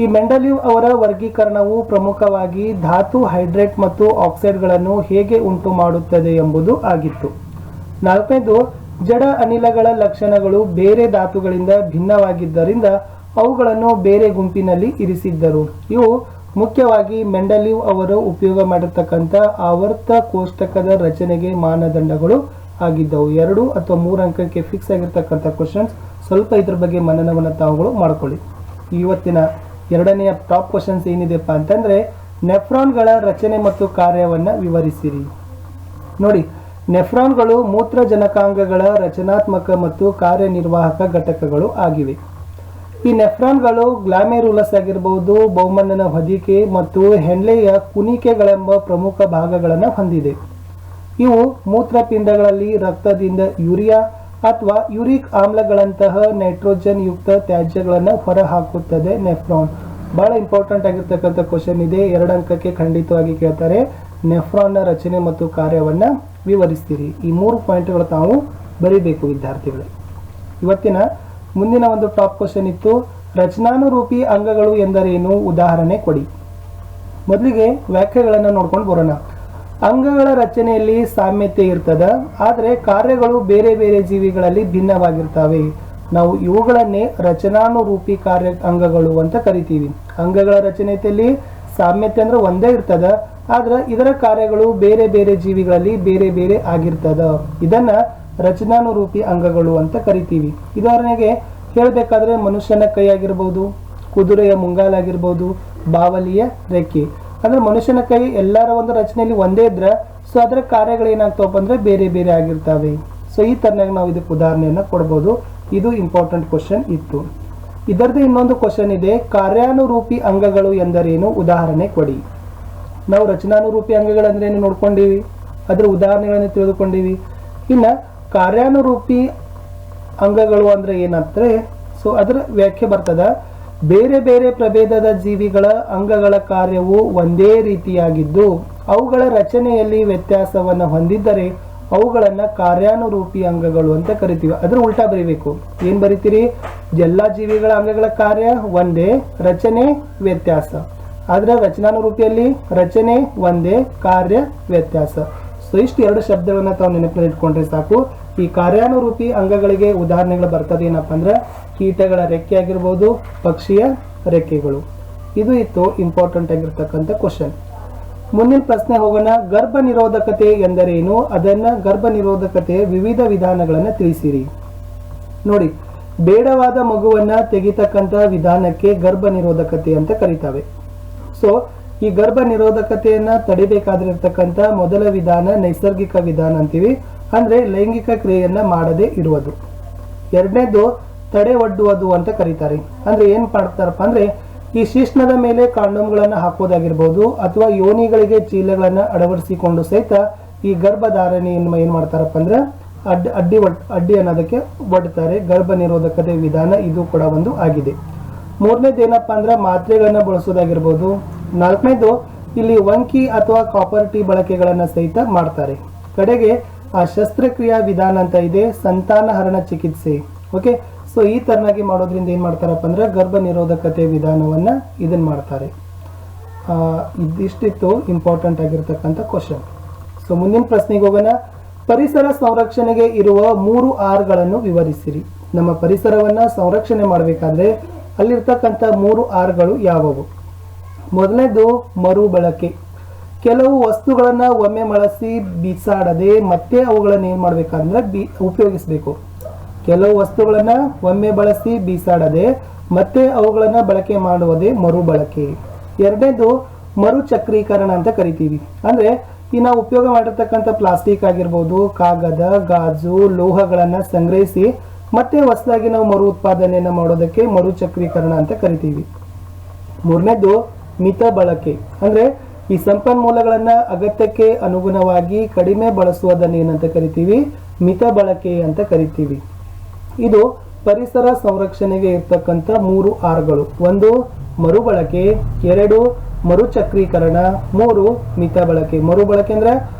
ಈ ಮೆಂಡಲೀವ್ ಅವರ ವರ್ಗೀಕರಣವು ಪ್ರಮುಖವಾಗಿ ಧಾತು ಹೈಡ್ರೇಟ್ ಮತ್ತು ಆಕ್ಸೈಡ್ಗಳನ್ನು ಹೇಗೆ ಉಂಟು ಮಾಡುತ್ತದೆ ಎಂಬುದು ಆಗಿತ್ತು. ನಾಲ್ಕನೇದು ಜಡ ಅನಿಲಗಳ ಲಕ್ಷಣಗಳು ಬೇರೆ ಧಾತುಗಳಿಂದ ಭಿನ್ನವಾಗಿದ್ದರಿಂದ ಅವುಗಳನ್ನು ಬೇರೆ ಗುಂಪಿನಲ್ಲಿ ಇರಿಸಿದ್ದರು. ಇವು ಮುಖ್ಯವಾಗಿ ಮೆಂಡಲೀವ್ ಅವರು ಉಪಯೋಗ ಮಾಡಿರ್ತಕ್ಕಂಥ ಆವರ್ತ ಕೋಷ್ಟಕದ ರಚನೆಗೆ ಮಾನದಂಡಗಳು ಆಗಿದ್ದವು. 2 ಅಥವಾ 3 ಅಂಕಕ್ಕೆ ಫಿಕ್ಸ್ ಆಗಿರ್ತಕ್ಕಂಥ ಕ್ವಶನ್ಸ್. ಸ್ವಲ್ಪ ಇದ್ರ ಬಗ್ಗೆ ಮನನವನ್ನು ತಾವುಗಳು ಮಾಡ್ಕೊಳ್ಳಿ. ಇವತ್ತಿನ ಎರಡನೆಯ ಟಾಪ್ ಕ್ವಶನ್ಸ್ ಏನಿದೆಪ್ಪ ಅಂತಂದರೆ ನೆಫ್ರಾನ್ಗಳ ರಚನೆ ಮತ್ತು ಕಾರ್ಯವನ್ನು ವಿವರಿಸಿರಿ. ನೋಡಿ, ನೆಫ್ರಾನ್ಗಳು ಮೂತ್ರಜನಕಾಂಗಗಳ ರಚನಾತ್ಮಕ ಮತ್ತು ಕಾರ್ಯನಿರ್ವಾಹಕ ಘಟಕಗಳು ಆಗಿವೆ. ಈ ನೆಫ್ರಾನ್ಗಳು ಗ್ಲಾಮೆರುಲಸ್ ಆಗಿರಬಹುದು, ಬೌಮನ್ನನ ಹೊದಿಕೆ ಮತ್ತು ಹೆನ್ಲೆಯ ಕುಣಿಕೆಗಳೆಂಬ ಪ್ರಮುಖ ಭಾಗಗಳನ್ನು ಹೊಂದಿದೆ. ಇವು ಮೂತ್ರಪಿಂಡಗಳಲ್ಲಿ ರಕ್ತದಿಂದ ಯೂರಿಯಾ ಅಥವಾ ಯೂರಿಕ್ ಆಮ್ಲಗಳಂತಹ ನೈಟ್ರೋಜನ್ ಯುಕ್ತ ತ್ಯಾಜ್ಯಗಳನ್ನು ಹೊರಹಾಕುತ್ತದೆ ನೆಫ್ರಾನ್. ಬಹಳ ಇಂಪಾರ್ಟೆಂಟ್ ಆಗಿರ್ತಕ್ಕಂಥ ಕ್ವಶನ್ ಇದೆ, 2 ಅಂಕಕ್ಕೆ ಖಂಡಿತವಾಗಿ ಕೇಳ್ತಾರೆ. ನೆಫ್ರಾನ್ನ ರಚನೆ ಮತ್ತು ಕಾರ್ಯವನ್ನು ವಿವರಿಸ್ತೀರಿ. ಈ 3 ಪಾಯಿಂಟ್ಗಳು ತಾವು ಬರೀಬೇಕು ವಿದ್ಯಾರ್ಥಿಗಳೇ. ಇವತ್ತಿನ ಮುಂದಿನ ಒಂದು ಟಾಪ್ ಕ್ವಶನ್ ಇತ್ತು, ರಚನಾನುರೂಪಿ ಅಂಗಗಳು ಎಂದರೇನು? ಉದಾಹರಣೆ ಕೊಡಿ. ಮೊದಲಿಗೆ ವ್ಯಾಖ್ಯೆಗಳನ್ನು ನೋಡ್ಕೊಂಡು ಬರೋಣ. ಅಂಗಗಳ ರಚನೆಯಲ್ಲಿ ಸಾಮ್ಯತೆ ಇರ್ತದ, ಆದರೆ ಕಾರ್ಯಗಳು ಬೇರೆ ಬೇರೆ ಜೀವಿಗಳಲ್ಲಿ ಭಿನ್ನವಾಗಿರ್ತವೆ. ನಾವು ಇವುಗಳನ್ನೇ ರಚನಾನುರೂಪಿ ಕಾರ್ಯ ಅಂಗಗಳು ಅಂತ ಕರಿತೀವಿ. ಅಂಗಗಳ ರಚನೆಯಲ್ಲಿ ಸಾಮ್ಯತೆ ಅಂದ್ರೆ ಒಂದೇ ಇರ್ತದ, ಆದ್ರೆ ಇದರ ಕಾರ್ಯಗಳು ಬೇರೆ ಬೇರೆ ಜೀವಿಗಳಲ್ಲಿ ಬೇರೆ ಬೇರೆ ಆಗಿರ್ತದ. ಇದನ್ನ ರಚನಾನುರೂಪಿ ಅಂಗಗಳು ಅಂತ ಕರಿತೀವಿ. ಉದಾಹರಣೆಗೆ ಹೇಳಬೇಕಾದ್ರೆ ಮನುಷ್ಯನ ಕೈ ಆಗಿರ್ಬೋದು, ಕುದುರೆಯ ಮುಂಗಾಲಾಗಿರ್ಬೋದು, ಬಾವಲಿಯ ರೆಕ್ಕೆ. ಅಂದ್ರೆ ಮನುಷ್ಯನ ಕೈ ಎಲ್ಲರ ಒಂದು ರಚನೆಯಲ್ಲಿ ಒಂದೇ ಇದ್ರೆ ಸೊ ಅದರ ಕಾರ್ಯಗಳು ಏನಾಗ್ತಾವಪ್ಪ ಅಂದ್ರೆ ಬೇರೆ ಬೇರೆ ಆಗಿರ್ತವೆ. ಸೊ ಈ ತರನಾಗಿ ನಾವು ಇದಕ್ಕೆ ಉದಾಹರಣೆಯನ್ನ ಕೊಡ್ಬೋದು. ಇದು ಇಂಪಾರ್ಟೆಂಟ್ ಕ್ವಶನ್ ಇತ್ತು. ಇದರದ್ದು ಇನ್ನೊಂದು ಕ್ವಶನ್ ಇದೆ, ಕಾರ್ಯಾನುರೂಪಿ ಅಂಗಗಳು ಎಂದರೇನು? ಉದಾಹರಣೆ ಕೊಡಿ. ನಾವು ರಚನಾನುರೂಪಿ ಅಂಗಗಳಂದ್ರೆ ಏನು ನೋಡ್ಕೊಂಡಿವಿ, ಅದರ ಉದಾಹರಣೆಗಳನ್ನು ತಿಳಿದುಕೊಂಡಿವಿ. ಇನ್ನು ಕಾರ್ಯಾನುರೂಪಿ ಅಂಗಗಳು ಅಂದ್ರೆ ಏನಂದ್ರೆ ಸೊ ಅದರ ವ್ಯಾಖ್ಯೆ ಬರ್ತದ, ಬೇರೆ ಬೇರೆ ಪ್ರಭೇದದ ಜೀವಿಗಳ ಅಂಗಗಳ ಕಾರ್ಯವು ಒಂದೇ ರೀತಿಯಾಗಿದ್ದು ಅವುಗಳ ರಚನೆಯಲ್ಲಿ ವ್ಯತ್ಯಾಸವನ್ನು ಹೊಂದಿದ್ದರೆ ಅವುಗಳನ್ನ ಕಾರ್ಯಾನುರೂಪಿ ಅಂಗಗಳು ಅಂತ ಕರಿತೀವಿ. ಅದ್ರ ಉಲ್ಟಾ ಬರೀಬೇಕು. ಏನ್ ಬರಿತೀರಿ? ಎಲ್ಲಾ ಜೀವಿಗಳ ಅಂಗಗಳ ಕಾರ್ಯ ಒಂದೇ, ರಚನೆ ವ್ಯತ್ಯಾಸ. ಆದ್ರೆ ರಚನಾನುರೂಪಿಯಲ್ಲಿ ರಚನೆ ಒಂದೇ, ಕಾರ್ಯ ವ್ಯತ್ಯಾಸ. ಸೊ ಇಷ್ಟು 2 ಶಬ್ದಗಳನ್ನ ತಾವು ನೆನಪಿನಲ್ಲಿ ಇಟ್ಕೊಂಡ್ರೆ ಸಾಕು. ಈ ಕಾರ್ಯಾನುರೂಪಿ ಅಂಗಗಳಿಗೆ ಉದಾಹರಣೆಗಳು ಬರ್ತದೆ ಏನಪ್ಪ ಅಂದ್ರೆ ಕೀಟಗಳ ರೆಕ್ಕೆ ಆಗಿರ್ಬೋದು, ಪಕ್ಷಿಯ ರೆಕ್ಕೆಗಳು. ಇದು ಇತ್ತು ಇಂಪಾರ್ಟೆಂಟ್ ಆಗಿರ್ತಕ್ಕಂಥ ಕ್ವಶನ್. ಮುಂದಿನ ಪ್ರಶ್ನೆ ಹೋಗೋಣ. ಗರ್ಭ ನಿರೋಧಕತೆ ಎಂದರೇನು? ಅದನ್ನ ಗರ್ಭ ನಿರೋಧಕತೆಯ ವಿವಿಧ ವಿಧಾನಗಳನ್ನು ತಿಳಿಸಿರಿ. ನೋಡಿ, ಬೇಡವಾದ ಮಗುವನ್ನ ತೆಗಿತಕ್ಕಂಥ ವಿಧಾನಕ್ಕೆ ಗರ್ಭ ನಿರೋಧಕತೆ ಅಂತ ಕರೀತಾವೆ. ಸೊ ಈ ಗರ್ಭ ನಿರೋಧಕತೆಯನ್ನ ತಡಿಬೇಕಾದ್ರೆ ಇರ್ತಕ್ಕಂಥ ಮೊದಲ ವಿಧಾನ ನೈಸರ್ಗಿಕ ವಿಧಾನ ಅಂತೀವಿ, ಅಂದ್ರೆ ಲೈಂಗಿಕ ಕ್ರಿಯೆಯನ್ನ ಮಾಡದೇ ಇರುವುದು. ಎರಡನೇದು ತಡೆ ಒಡ್ಡುವುದು ಅಂತ ಕರೀತಾರೆ. ಅಂದ್ರೆ ಏನ್ ಮಾಡ್ತಾರಪ್ಪ ಅಂದ್ರೆ ಈ ಶಿಶ್ನದ ಮೇಲೆ ಕಾಂಡೋಮ್ಗಳನ್ನ ಹಾಕೋದಾಗಿರ್ಬೋದು ಅಥವಾ ಯೋನಿಗಳಿಗೆ ಚೀಲಗಳನ್ನ ಅಳವಡಿಸಿಕೊಂಡು ಸಹಿತ ಈ ಗರ್ಭಧಾರಣೆಯನ್ನು ಏನ್ ಮಾಡ್ತಾರಪ್ಪ ಅಂದ್ರೆ ಅಡ್ಡಿ ಅನ್ನೋದಕ್ಕೆ ಒಡ್ತಾರೆ. ಗರ್ಭ ನಿರೋಧಕತೆ ವಿಧಾನ ಇದು ಕೂಡ ಒಂದು ಆಗಿದೆ. ಮೂರನೇದು ಏನಪ್ಪಾ ಅಂದ್ರೆ ಮಾತ್ರೆಗಳನ್ನ ಬಳಸೋದಾಗಿರ್ಬೋದು. ನಾಲ್ಕನೇದು ಇಲ್ಲಿ ವಂಕಿ ಅಥವಾ ಕಾಪರ್ ಟೀ ಬಳಕೆಗಳನ್ನ ಸಹಿತ ಮಾಡ್ತಾರೆ. ಕಡೆಗೆ ಆ ಶಸ್ತ್ರಕ್ರಿಯಾ ವಿಧಾನ ಅಂತ ಇದೆ, ಸಂತಾನಹರಣ ಚಿಕಿತ್ಸೆ. ಓಕೆ, ಸೊ ಈ ತರನಾಗಿ ಮಾಡೋದ್ರಿಂದ ಏನ್ ಮಾಡ್ತಾರಪ್ಪ ಅಂದ್ರೆ ಗರ್ಭ ನಿರೋಧಕತೆ ವಿಧಾನವನ್ನ ಇದನ್ನ ಮಾಡ್ತಾರೆ. ಇದಿಷ್ಟಿತ್ತು ಇಂಪಾರ್ಟೆಂಟ್ ಆಗಿರ್ತಕ್ಕಂಥ ಕ್ವಶನ್. ಸೊ ಮುಂದಿನ ಪ್ರಶ್ನೆಗೆ ಹೋಗೋಣ. ಪರಿಸರ ಸಂರಕ್ಷಣೆಗೆ ಇರುವ 3 ಆರ್ಗಳನ್ನು ವಿವರಿಸಿರಿ. ನಮ್ಮ ಪರಿಸರವನ್ನ ಸಂರಕ್ಷಣೆ ಮಾಡಬೇಕಾದ್ರೆ ಅಲ್ಲಿರ್ತಕ್ಕಂಥ 3 ಆರ್ಗಳು ಯಾವುವು? ಮೊದಲನೇದು ಮರುಬಳಕೆ. ಕೆಲವು ವಸ್ತುಗಳನ್ನ ಒಮ್ಮೆ ಬಳಸಿ ಬಿಸಾಡದೆ ಮತ್ತೆ ಅವುಗಳನ್ನ ಏನ್ ಮಾಡ್ಬೇಕಂದ್ರೆ ಉಪಯೋಗಿಸ್ಬೇಕು. ಕೆಲವು ವಸ್ತುಗಳನ್ನ ಒಮ್ಮೆ ಬಳಸಿ ಬೀಸಾಡದೆ ಮತ್ತೆ ಅವುಗಳನ್ನ ಬಳಕೆ ಮಾಡುವುದೇ ಮರುಬಳಕೆ. ಎರಡನೇದು ಮರುಚಕ್ರೀಕರಣ ಅಂತ ಕರಿತೀವಿ. ಅಂದ್ರೆ ಈ ನಾವು ಉಪಯೋಗ ಮಾಡಿರ್ತಕ್ಕಂಥ ಪ್ಲಾಸ್ಟಿಕ್ ಆಗಿರ್ಬೋದು, ಕಾಗದ, ಗಾಜು, ಲೋಹಗಳನ್ನ ಸಂಗ್ರಹಿಸಿ ಮತ್ತೆ ಹೊಸದಾಗಿ ನಾವು ಮರು ಉತ್ಪಾದನೆಯನ್ನು ಮಾಡೋದಕ್ಕೆ ಮರುಚಕ್ರೀಕರಣ ಅಂತ ಕರಿತೀವಿ. ಮೂರನೇದು ಮಿತ ಬಳಕೆ, ಅಂದ್ರೆ ಈ ಸಂಪನ್ಮೂಲಗಳನ್ನ ಅಗತ್ಯಕ್ಕೆ ಅನುಗುಣವಾಗಿ ಕಡಿಮೆ ಬಳಸುವುದನ್ನು ಏನಂತ ಕರಿತೀವಿ, ಮಿತ ಬಳಕೆ ಅಂತ ಕರಿತೀವಿ. ಇದು ಪರಿಸರ ಸಂರಕ್ಷಣೆಗೆ ಇರ್ತಕ್ಕಂಥ 3 ಆರ್ಗಳು. 1 ಮರುಬಳಕೆ, 2 ಮರುಚಕ್ರೀಕರಣ, 3 ಮಿತ ಬಳಕೆ. ಮರುಬಳಕೆ ಅಂದ್ರೆ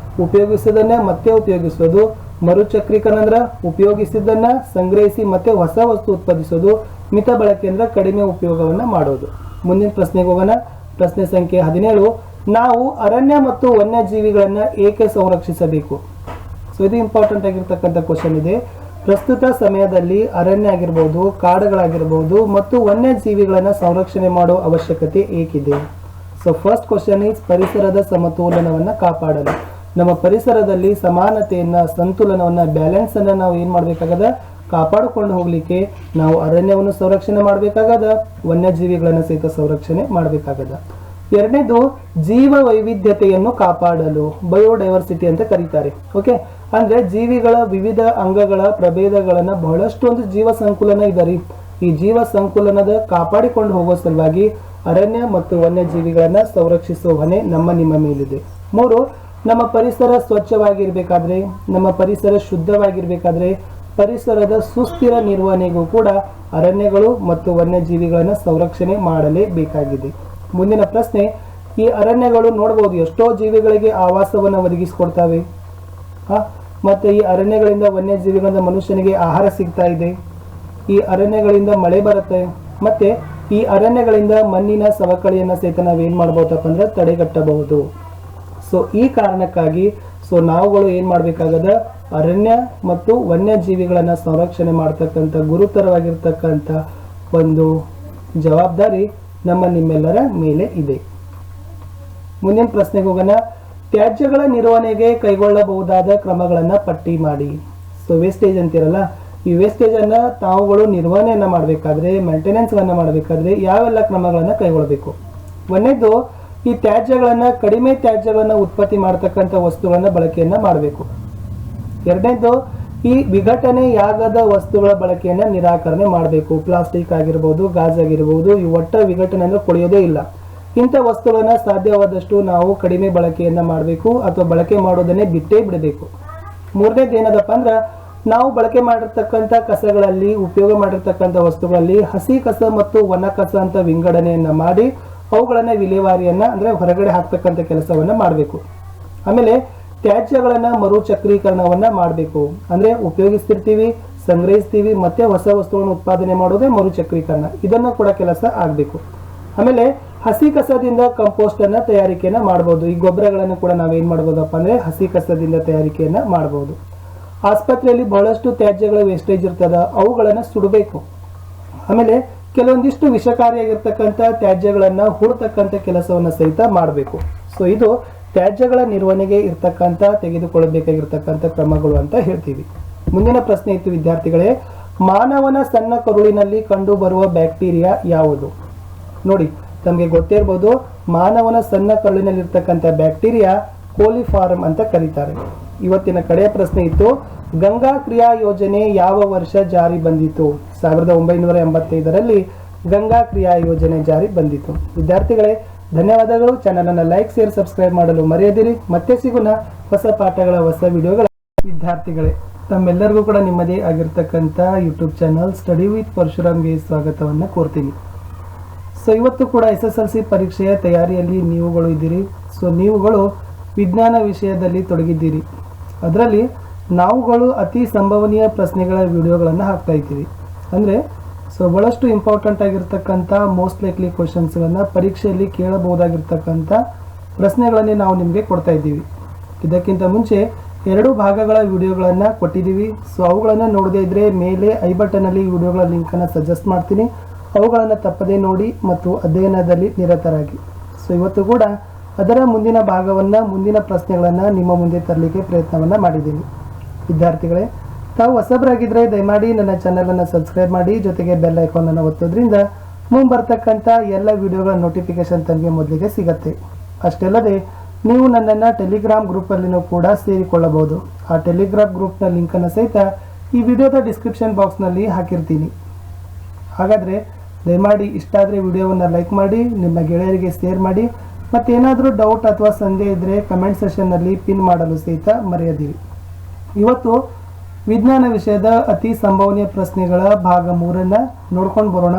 ಉಪಯೋಗಿಸಿದನ್ನ ಮತ್ತೆ ಉಪಯೋಗಿಸೋದು, ಮರುಚಕ್ರೀಕರಣ ಅಂದ್ರೆ ಉಪಯೋಗಿಸಿದ್ದನ್ನ ಸಂಗ್ರಹಿಸಿ ಮತ್ತೆ ಹೊಸ ವಸ್ತು ಉತ್ಪಾದಿಸೋದು, ಮಿತ ಬಳಕೆ ಅಂದ್ರೆ ಕಡಿಮೆ ಉಪಯೋಗವನ್ನ ಮಾಡೋದು. ಮುಂದಿನ ಪ್ರಶ್ನೆಗೆ ಹೋಗೋಣ. ಪ್ರಶ್ನೆ ಸಂಖ್ಯೆ 17. ನಾವು ಅರಣ್ಯ ಮತ್ತು ವನ್ಯಜೀವಿಗಳನ್ನ ಏಕೆ ಸಂರಕ್ಷಿಸಬೇಕು? ಸೊ ಇದು ಇಂಪಾರ್ಟೆಂಟ್ ಆಗಿರ್ತಕ್ಕಂಥ ಕ್ವಶನ್ ಇದೆ. ಪ್ರಸ್ತುತ ಸಮಯದಲ್ಲಿ ಅರಣ್ಯ ಆಗಿರ್ಬೋದು, ಕಾಡುಗಳಾಗಿರ್ಬೋದು ಮತ್ತು ವನ್ಯಜೀವಿಗಳನ್ನ ಸಂರಕ್ಷಣೆ ಮಾಡೋ ಅವಶ್ಯಕತೆ ಏಕಿದೆ? ಸೊ ಫಸ್ಟ್ ಕ್ವಶನ್ ಈಸ್ ಪರಿಸರದ ಸಮತೋಲನವನ್ನ ಕಾಪಾಡಲು. ನಮ್ಮ ಪರಿಸರದಲ್ಲಿ ಸಮಾನತೆಯನ್ನ, ಸಂತುಲನವನ್ನ, ಬ್ಯಾಲೆನ್ಸ್ ಅನ್ನ ನಾವು ಏನ್ ಮಾಡ್ಬೇಕಾಗದ, ಕಾಪಾಡಿಕೊಂಡು ಹೋಗ್ಲಿಕ್ಕೆ ನಾವು ಅರಣ್ಯವನ್ನು ಸಂರಕ್ಷಣೆ ಮಾಡಬೇಕಾಗದ, ವನ್ಯಜೀವಿಗಳನ್ನ ಸಹಿತ ಸಂರಕ್ಷಣೆ ಮಾಡಬೇಕಾಗದ. ಎರಡನೇದು ಜೀವ ವೈವಿಧ್ಯತೆಯನ್ನು ಕಾಪಾಡಲು, ಬಯೋಡೈವರ್ಸಿಟಿ ಅಂತ ಕರೀತಾರೆ. ಓಕೆ, ಅಂದ್ರೆ ಜೀವಿಗಳ ವಿವಿಧ ಅಂಗಗಳ ಪ್ರಭೇದಗಳನ್ನ ಬಹಳಷ್ಟು ಒಂದು ಜೀವ ಸಂಕುಲನ ಇದರಿ. ಈ ಜೀವ ಸಂಕುಲನದ ಕಾಪಾಡಿಕೊಂಡು ಹೋಗೋ ಸಲುವಾಗಿ ಅರಣ್ಯ ಮತ್ತು ವನ್ಯಜೀವಿಗಳನ್ನ ಸಂರಕ್ಷಿಸುವ ಹೊಣೆ ನಮ್ಮ ನಿಮ್ಮ ಮೇಲಿದೆ. 3, ನಮ್ಮ ಪರಿಸರ ಸ್ವಚ್ಛವಾಗಿರ್ಬೇಕಾದ್ರೆ, ನಮ್ಮ ಪರಿಸರ ಶುದ್ಧವಾಗಿರ್ಬೇಕಾದ್ರೆ ಪರಿಸರದ ಸುಸ್ಥಿರ ನಿರ್ವಹಣೆಗೂ ಕೂಡ ಅರಣ್ಯಗಳು ಮತ್ತು ವನ್ಯಜೀವಿಗಳನ್ನ ಸಂರಕ್ಷಣೆ ಮಾಡಲೇಬೇಕಾಗಿದೆ. ಮುಂದಿನ ಪ್ರಶ್ನೆ, ಈ ಅರಣ್ಯಗಳು ನೋಡಬಹುದು ಎಷ್ಟೋ ಜೀವಿಗಳಿಗೆ ಆವಾಸವನ್ನು ಒದಗಿಸಿಕೊಡ್ತವೆ. ಮತ್ತೆ ಈ ಅರಣ್ಯಗಳಿಂದ ವನ್ಯಜೀವಿಗಳಿಂದ ಮನುಷ್ಯನಿಗೆ ಆಹಾರ ಸಿಗ್ತಾ ಇದೆ. ಈ ಅರಣ್ಯಗಳಿಂದ ಮಳೆ ಬರುತ್ತೆ. ಮತ್ತೆ ಈ ಅರಣ್ಯಗಳಿಂದ ಮಣ್ಣಿನ ಸವಕಳಿಯನ್ನ ಸಹಿತ ನಾವೇನ್ ಮಾಡ್ಬೋದಪ್ಪ ಅಂದ್ರೆ ತಡೆಗಟ್ಟಬಹುದು. ಸೊ ಈ ಕಾರಣಕ್ಕಾಗಿ ನಾವುಗಳು ಏನ್ ಮಾಡ್ಬೇಕಾಗದ, ಅರಣ್ಯ ಮತ್ತು ವನ್ಯಜೀವಿಗಳನ್ನ ಸಂರಕ್ಷಣೆ ಮಾಡ್ತಕ್ಕಂಥ ಗುರುತರವಾಗಿರ್ತಕ್ಕಂಥ ಒಂದು ಜವಾಬ್ದಾರಿ ನಮ್ಮ ನಿಮ್ಮೆಲ್ಲರ ಮೇಲೆ ಇದೆ. ಮುಂದಿನ ಪ್ರಶ್ನೆಗೆ ಹೋಗೋಣ. ತ್ಯಾಜ್ಯಗಳ ನಿರ್ವಹಣೆಗೆ ಕೈಗೊಳ್ಳಬಹುದಾದ ಕ್ರಮಗಳನ್ನ ಪಟ್ಟಿ ಮಾಡಿ. ಸೊ ವೇಸ್ಟೇಜ್ ಅಂತಿರಲ್ಲ, ಈ ವೇಸ್ಟೇಜ್ ಅನ್ನ ತಾವುಗಳು ನಿರ್ವಹಣೆಯನ್ನ ಮಾಡಬೇಕಾದ್ರೆ, ಮೇಂಟೆನೆನ್ಸ್ ಗಳನ್ನ ಮಾಡಬೇಕಾದ್ರೆ ಯಾವೆಲ್ಲ ಕ್ರಮಗಳನ್ನ ಕೈಗೊಳ್ಳಬೇಕು? ಒಂದನೇದು, ಈ ತ್ಯಾಜ್ಯಗಳನ್ನ ಕಡಿಮೆ ತ್ಯಾಜ್ಯಗಳನ್ನ ಉತ್ಪತ್ತಿ ಮಾಡತಕ್ಕಂಥ ವಸ್ತುಗಳನ್ನ ಬಳಕೆಯನ್ನ ಮಾಡಬೇಕು. ಎರಡನೇದು, ಈ ವಿಘಟನೆಯಾಗದ ವಸ್ತುಗಳ ಬಳಕೆಯನ್ನ ನಿರಾಕರಣೆ ಮಾಡಬೇಕು. ಪ್ಲಾಸ್ಟಿಕ್ ಆಗಿರ್ಬೋದು, ಗಾಜ್ ಆಗಿರ್ಬೋದು, ಈ ಒಟ್ಟ ವಿಘಟನೆಯನ್ನು ಕೊಳೆಯೋದೇ ಇಲ್ಲ. ಇಂಥ ವಸ್ತುಗಳನ್ನ ಸಾಧ್ಯವಾದಷ್ಟು ನಾವು ಕಡಿಮೆ ಬಳಕೆಯನ್ನ ಮಾಡಬೇಕು ಅಥವಾ ಬಳಕೆ ಮಾಡೋದನ್ನೇ ಬಿಟ್ಟೇ ಬಿಡಬೇಕು. ಮೂರನೇದು ಏನದಪ್ಪ ಅಂದ್ರ, ನಾವು ಬಳಕೆ ಮಾಡಿರ್ತಕ್ಕಂಥ ಕಸಗಳಲ್ಲಿ, ಉಪಯೋಗ ಮಾಡಿರ್ತಕ್ಕಂಥ ವಸ್ತುಗಳಲ್ಲಿ ಹಸಿ ಕಸ ಮತ್ತು ಒಣ ಕಸ ಅಂತ ವಿಂಗಡಣೆಯನ್ನ ಮಾಡಿ ಅವುಗಳನ್ನ ವಿಲೇವಾರಿಯನ್ನ ಅಂದ್ರೆ ಹೊರಗಡೆ ಹಾಕ್ತಕ್ಕಂಥ ಕೆಲಸವನ್ನ ಮಾಡಬೇಕು. ಆಮೇಲೆ ತ್ಯಾಜ್ಯಗಳನ್ನ ಮರುಚಕ್ರೀಕರಣವನ್ನ ಮಾಡಬೇಕು. ಅಂದ್ರೆ ಉಪಯೋಗಿಸ್ತಿರ್ತೀವಿ, ಸಂಗ್ರಹಿಸ್ತೀವಿ, ಮತ್ತೆ ಹೊಸ ವಸ್ತುಗಳನ್ನು ಉತ್ಪಾದನೆ ಮಾಡೋದೇ ಮರುಚಕ್ರೀಕರಣ. ಇದನ್ನ ಕೂಡ ಕೆಲಸ ಆಗ್ಬೇಕು. ಆಮೇಲೆ ಹಸಿ ಕಸದಿಂದ ಕಂಪೋಸ್ಟ್ ಅನ್ನ ತಯಾರಿಕೆಯನ್ನ ಮಾಡಬಹುದು. ಈ ಗೊಬ್ಬರಗಳನ್ನು ಕೂಡ ನಾವೇನ್ ಮಾಡ್ಬೋದಪ್ಪ ಅಂದ್ರೆ ಹಸಿ ಕಸದಿಂದ ತಯಾರಿಕೆಯನ್ನ ಮಾಡಬಹುದು. ಆಸ್ಪತ್ರೆಯಲ್ಲಿ ಬಹಳಷ್ಟು ತ್ಯಾಜ್ಯಗಳ ವೇಸ್ಟೇಜ್ ಇರ್ತದ, ಅವುಗಳನ್ನ ಸುಡಬೇಕು. ಆಮೇಲೆ ಕೆಲವೊಂದಿಷ್ಟು ವಿಷಕಾರಿಯಾಗಿರ್ತಕ್ಕಂಥ ತ್ಯಾಜ್ಯಗಳನ್ನ ಹೂಡ್ತಕ್ಕಂಥ ಕೆಲಸವನ್ನ ಸಹಿತ ಮಾಡಬೇಕು. ಸೊ ಇದು ತ್ಯಾಜ್ಯಗಳ ನಿರ್ವಹಣೆಗೆ ಇರ್ತಕ್ಕಂಥ ತೆಗೆದುಕೊಳ್ಳಬೇಕಾಗಿರ್ತಕ್ಕಂಥ ಕ್ರಮಗಳು ಅಂತ ಹೇಳ್ತೀವಿ. ಮುಂದಿನ ಪ್ರಶ್ನೆ ಇತ್ತು ವಿದ್ಯಾರ್ಥಿಗಳೇ, ಮಾನವನ ಸಣ್ಣ ಕರುಳಿನಲ್ಲಿ ಕಂಡು ಬರುವ ಬ್ಯಾಕ್ಟೀರಿಯಾ ಯಾವುದು? ನೋಡಿ, ತಮಗೆ ಗೊತ್ತಿರಬಹುದು, ಮಾನವನ ಸಣ್ಣ ಕರುಳಿನಲ್ಲಿರ್ತಕ್ಕಂಥ ಬ್ಯಾಕ್ಟೀರಿಯಾ ಕೋಲಿಫಾರ್ಮ್ ಅಂತ ಕರೀತಾರೆ. ಇವತ್ತಿನ ಕಡೆಯ ಪ್ರಶ್ನೆ ಇತ್ತು, ಗಂಗಾ ಕ್ರಿಯಾ ಯೋಜನೆ ಯಾವ ವರ್ಷ ಜಾರಿ ಬಂದಿತು? 1985ರಲ್ಲಿ ಗಂಗಾ ಕ್ರಿಯಾ ಯೋಜನೆ ಜಾರಿ ಬಂದಿತು. ವಿದ್ಯಾರ್ಥಿಗಳೇ, ಧನ್ಯವಾದಗಳು. ಚಾನಲ್ ಅನ್ನು ಲೈಕ್, ಶೇರ್, ಸಬ್ಸ್ಕ್ರೈಬ್ ಮಾಡಲು ಮರೆಯದಿರಿ. ಮತ್ತೆ ಸಿಗೋಣ ಹೊಸ ಪಾಠಗಳ, ಹೊಸ ವಿಡಿಯೋಗಳ. ವಿದ್ಯಾರ್ಥಿಗಳೇ, ತಮ್ಮೆಲ್ಲರಿಗೂ ಕೂಡ ನಿಮ್ಮದೇ ಆಗಿರ್ತಕ್ಕಂಥ ಯೂಟ್ಯೂಬ್ ಚಾನಲ್ ಸ್ಟಡಿ ವಿತ್ ಪರಶುರಾಮ್ಗೆ ಸ್ವಾಗತವನ್ನು ಕೋರ್ತೀನಿ. ಸೊ ಇವತ್ತು ಕೂಡ SSLC ಪರೀಕ್ಷೆಯ ತಯಾರಿಯಲ್ಲಿ ನೀವುಗಳು ಇದ್ದೀರಿ. ಸೊ ನೀವುಗಳು ವಿಜ್ಞಾನ ವಿಷಯದಲ್ಲಿ ತೊಡಗಿದ್ದೀರಿ. ಅದರಲ್ಲಿ ನಾವುಗಳು ಅತಿ ಸಂಭವನೀಯ ಪ್ರಶ್ನೆಗಳ ವಿಡಿಯೋಗಳನ್ನು ಹಾಕ್ತಾ ಇದ್ದೀವಿ. ಅಂದರೆ ಬಹಳಷ್ಟು ಇಂಪಾರ್ಟೆಂಟ್ ಆಗಿರ್ತಕ್ಕಂಥ ಮೋಸ್ಟ್ ಲೈಕ್ಲಿ ಕ್ವಶನ್ಸ್ಗಳನ್ನು ಪರೀಕ್ಷೆಯಲ್ಲಿ ಕೇಳಬಹುದಾಗಿರ್ತಕ್ಕಂಥ ಪ್ರಶ್ನೆಗಳನ್ನೇ ನಾವು ನಿಮಗೆ ಕೊಡ್ತಾ ಇದ್ದೀವಿ. ಇದಕ್ಕಿಂತ ಮುಂಚೆ 2 ಭಾಗಗಳ ವಿಡಿಯೋಗಳನ್ನು ಕೊಟ್ಟಿದ್ದೀವಿ. ಸೊ ಅವುಗಳನ್ನು ನೋಡದೇ ಇದ್ದರೆ ಮೇಲೆ ಐ ಬಟನಲ್ಲಿ ವಿಡಿಯೋಗಳ ಲಿಂಕನ್ನು ಸಜೆಸ್ಟ್ ಮಾಡ್ತೀನಿ. ಅವುಗಳನ್ನು ತಪ್ಪದೇ ನೋಡಿ ಮತ್ತು ಅಧ್ಯಯನದಲ್ಲಿ ನಿರತರಾಗಿ. ಸೊ ಇವತ್ತು ಕೂಡ ಅದರ ಮುಂದಿನ ಭಾಗವನ್ನು, ಮುಂದಿನ ಪ್ರಶ್ನೆಗಳನ್ನು ನಿಮ್ಮ ಮುಂದೆ ತರಲಿಕ್ಕೆ ಪ್ರಯತ್ನವನ್ನು ಮಾಡಿದ್ದೀನಿ. ವಿದ್ಯಾರ್ಥಿಗಳೇ, ತಾವು ಹೊಸಬರಾಗಿದ್ದರೆ ದಯಮಾಡಿ ನನ್ನ ಚಾನಲನ್ನು ಸಬ್ಸ್ಕ್ರೈಬ್ ಮಾಡಿ, ಜೊತೆಗೆ ಬೆಲ್ ಐಕಾನನ್ನು ಒತ್ತೋದ್ರಿಂದ ಮುಂಬರ್ತಕ್ಕಂಥ ಎಲ್ಲ ವಿಡಿಯೋಗಳ ನೋಟಿಫಿಕೇಶನ್ ತಮಗೆ ಮೊದಲಿಗೆ ಸಿಗತ್ತೆ. ಅಷ್ಟಲ್ಲದೆ ನೀವು ನನ್ನನ್ನು ಟೆಲಿಗ್ರಾಮ್ ಗ್ರೂಪಲ್ಲಿನೂ ಕೂಡ ಸೇರಿಕೊಳ್ಳಬಹುದು. ಆ ಟೆಲಿಗ್ರಾಮ್ ಗ್ರೂಪ್ನ ಲಿಂಕನ್ನು ಸಹಿತ ಈ ವಿಡಿಯೋದ ಡಿಸ್ಕ್ರಿಪ್ಷನ್ ಬಾಕ್ಸ್ನಲ್ಲಿ ಹಾಕಿರ್ತೀನಿ. ಹಾಗಾದರೆ ದಯಮಾಡಿ ಇಷ್ಟ ಆದರೆ ವಿಡಿಯೋವನ್ನು ಲೈಕ್ ಮಾಡಿ, ನಿಮ್ಮ ಗೆಳೆಯರಿಗೆ ಶೇರ್ ಮಾಡಿ, ಮತ್ತೇನಾದರೂ ಡೌಟ್ ಅಥವಾ ಸಂದೇಹ ಇದ್ದರೆ ಕಮೆಂಟ್ ಸೆಷನ್ನಲ್ಲಿ ಪಿನ್ ಮಾಡಲು ಸಹಿತ ಮರೆಯದಿರಿ. ಇವತ್ತು ವಿಜ್ಞಾನ ವಿಷಯದ ಅತಿ ಸಂಭವನೀಯ ಪ್ರಶ್ನೆಗಳ ಭಾಗ 3 ನೋಡ್ಕೊಂಡು ಬರೋಣ.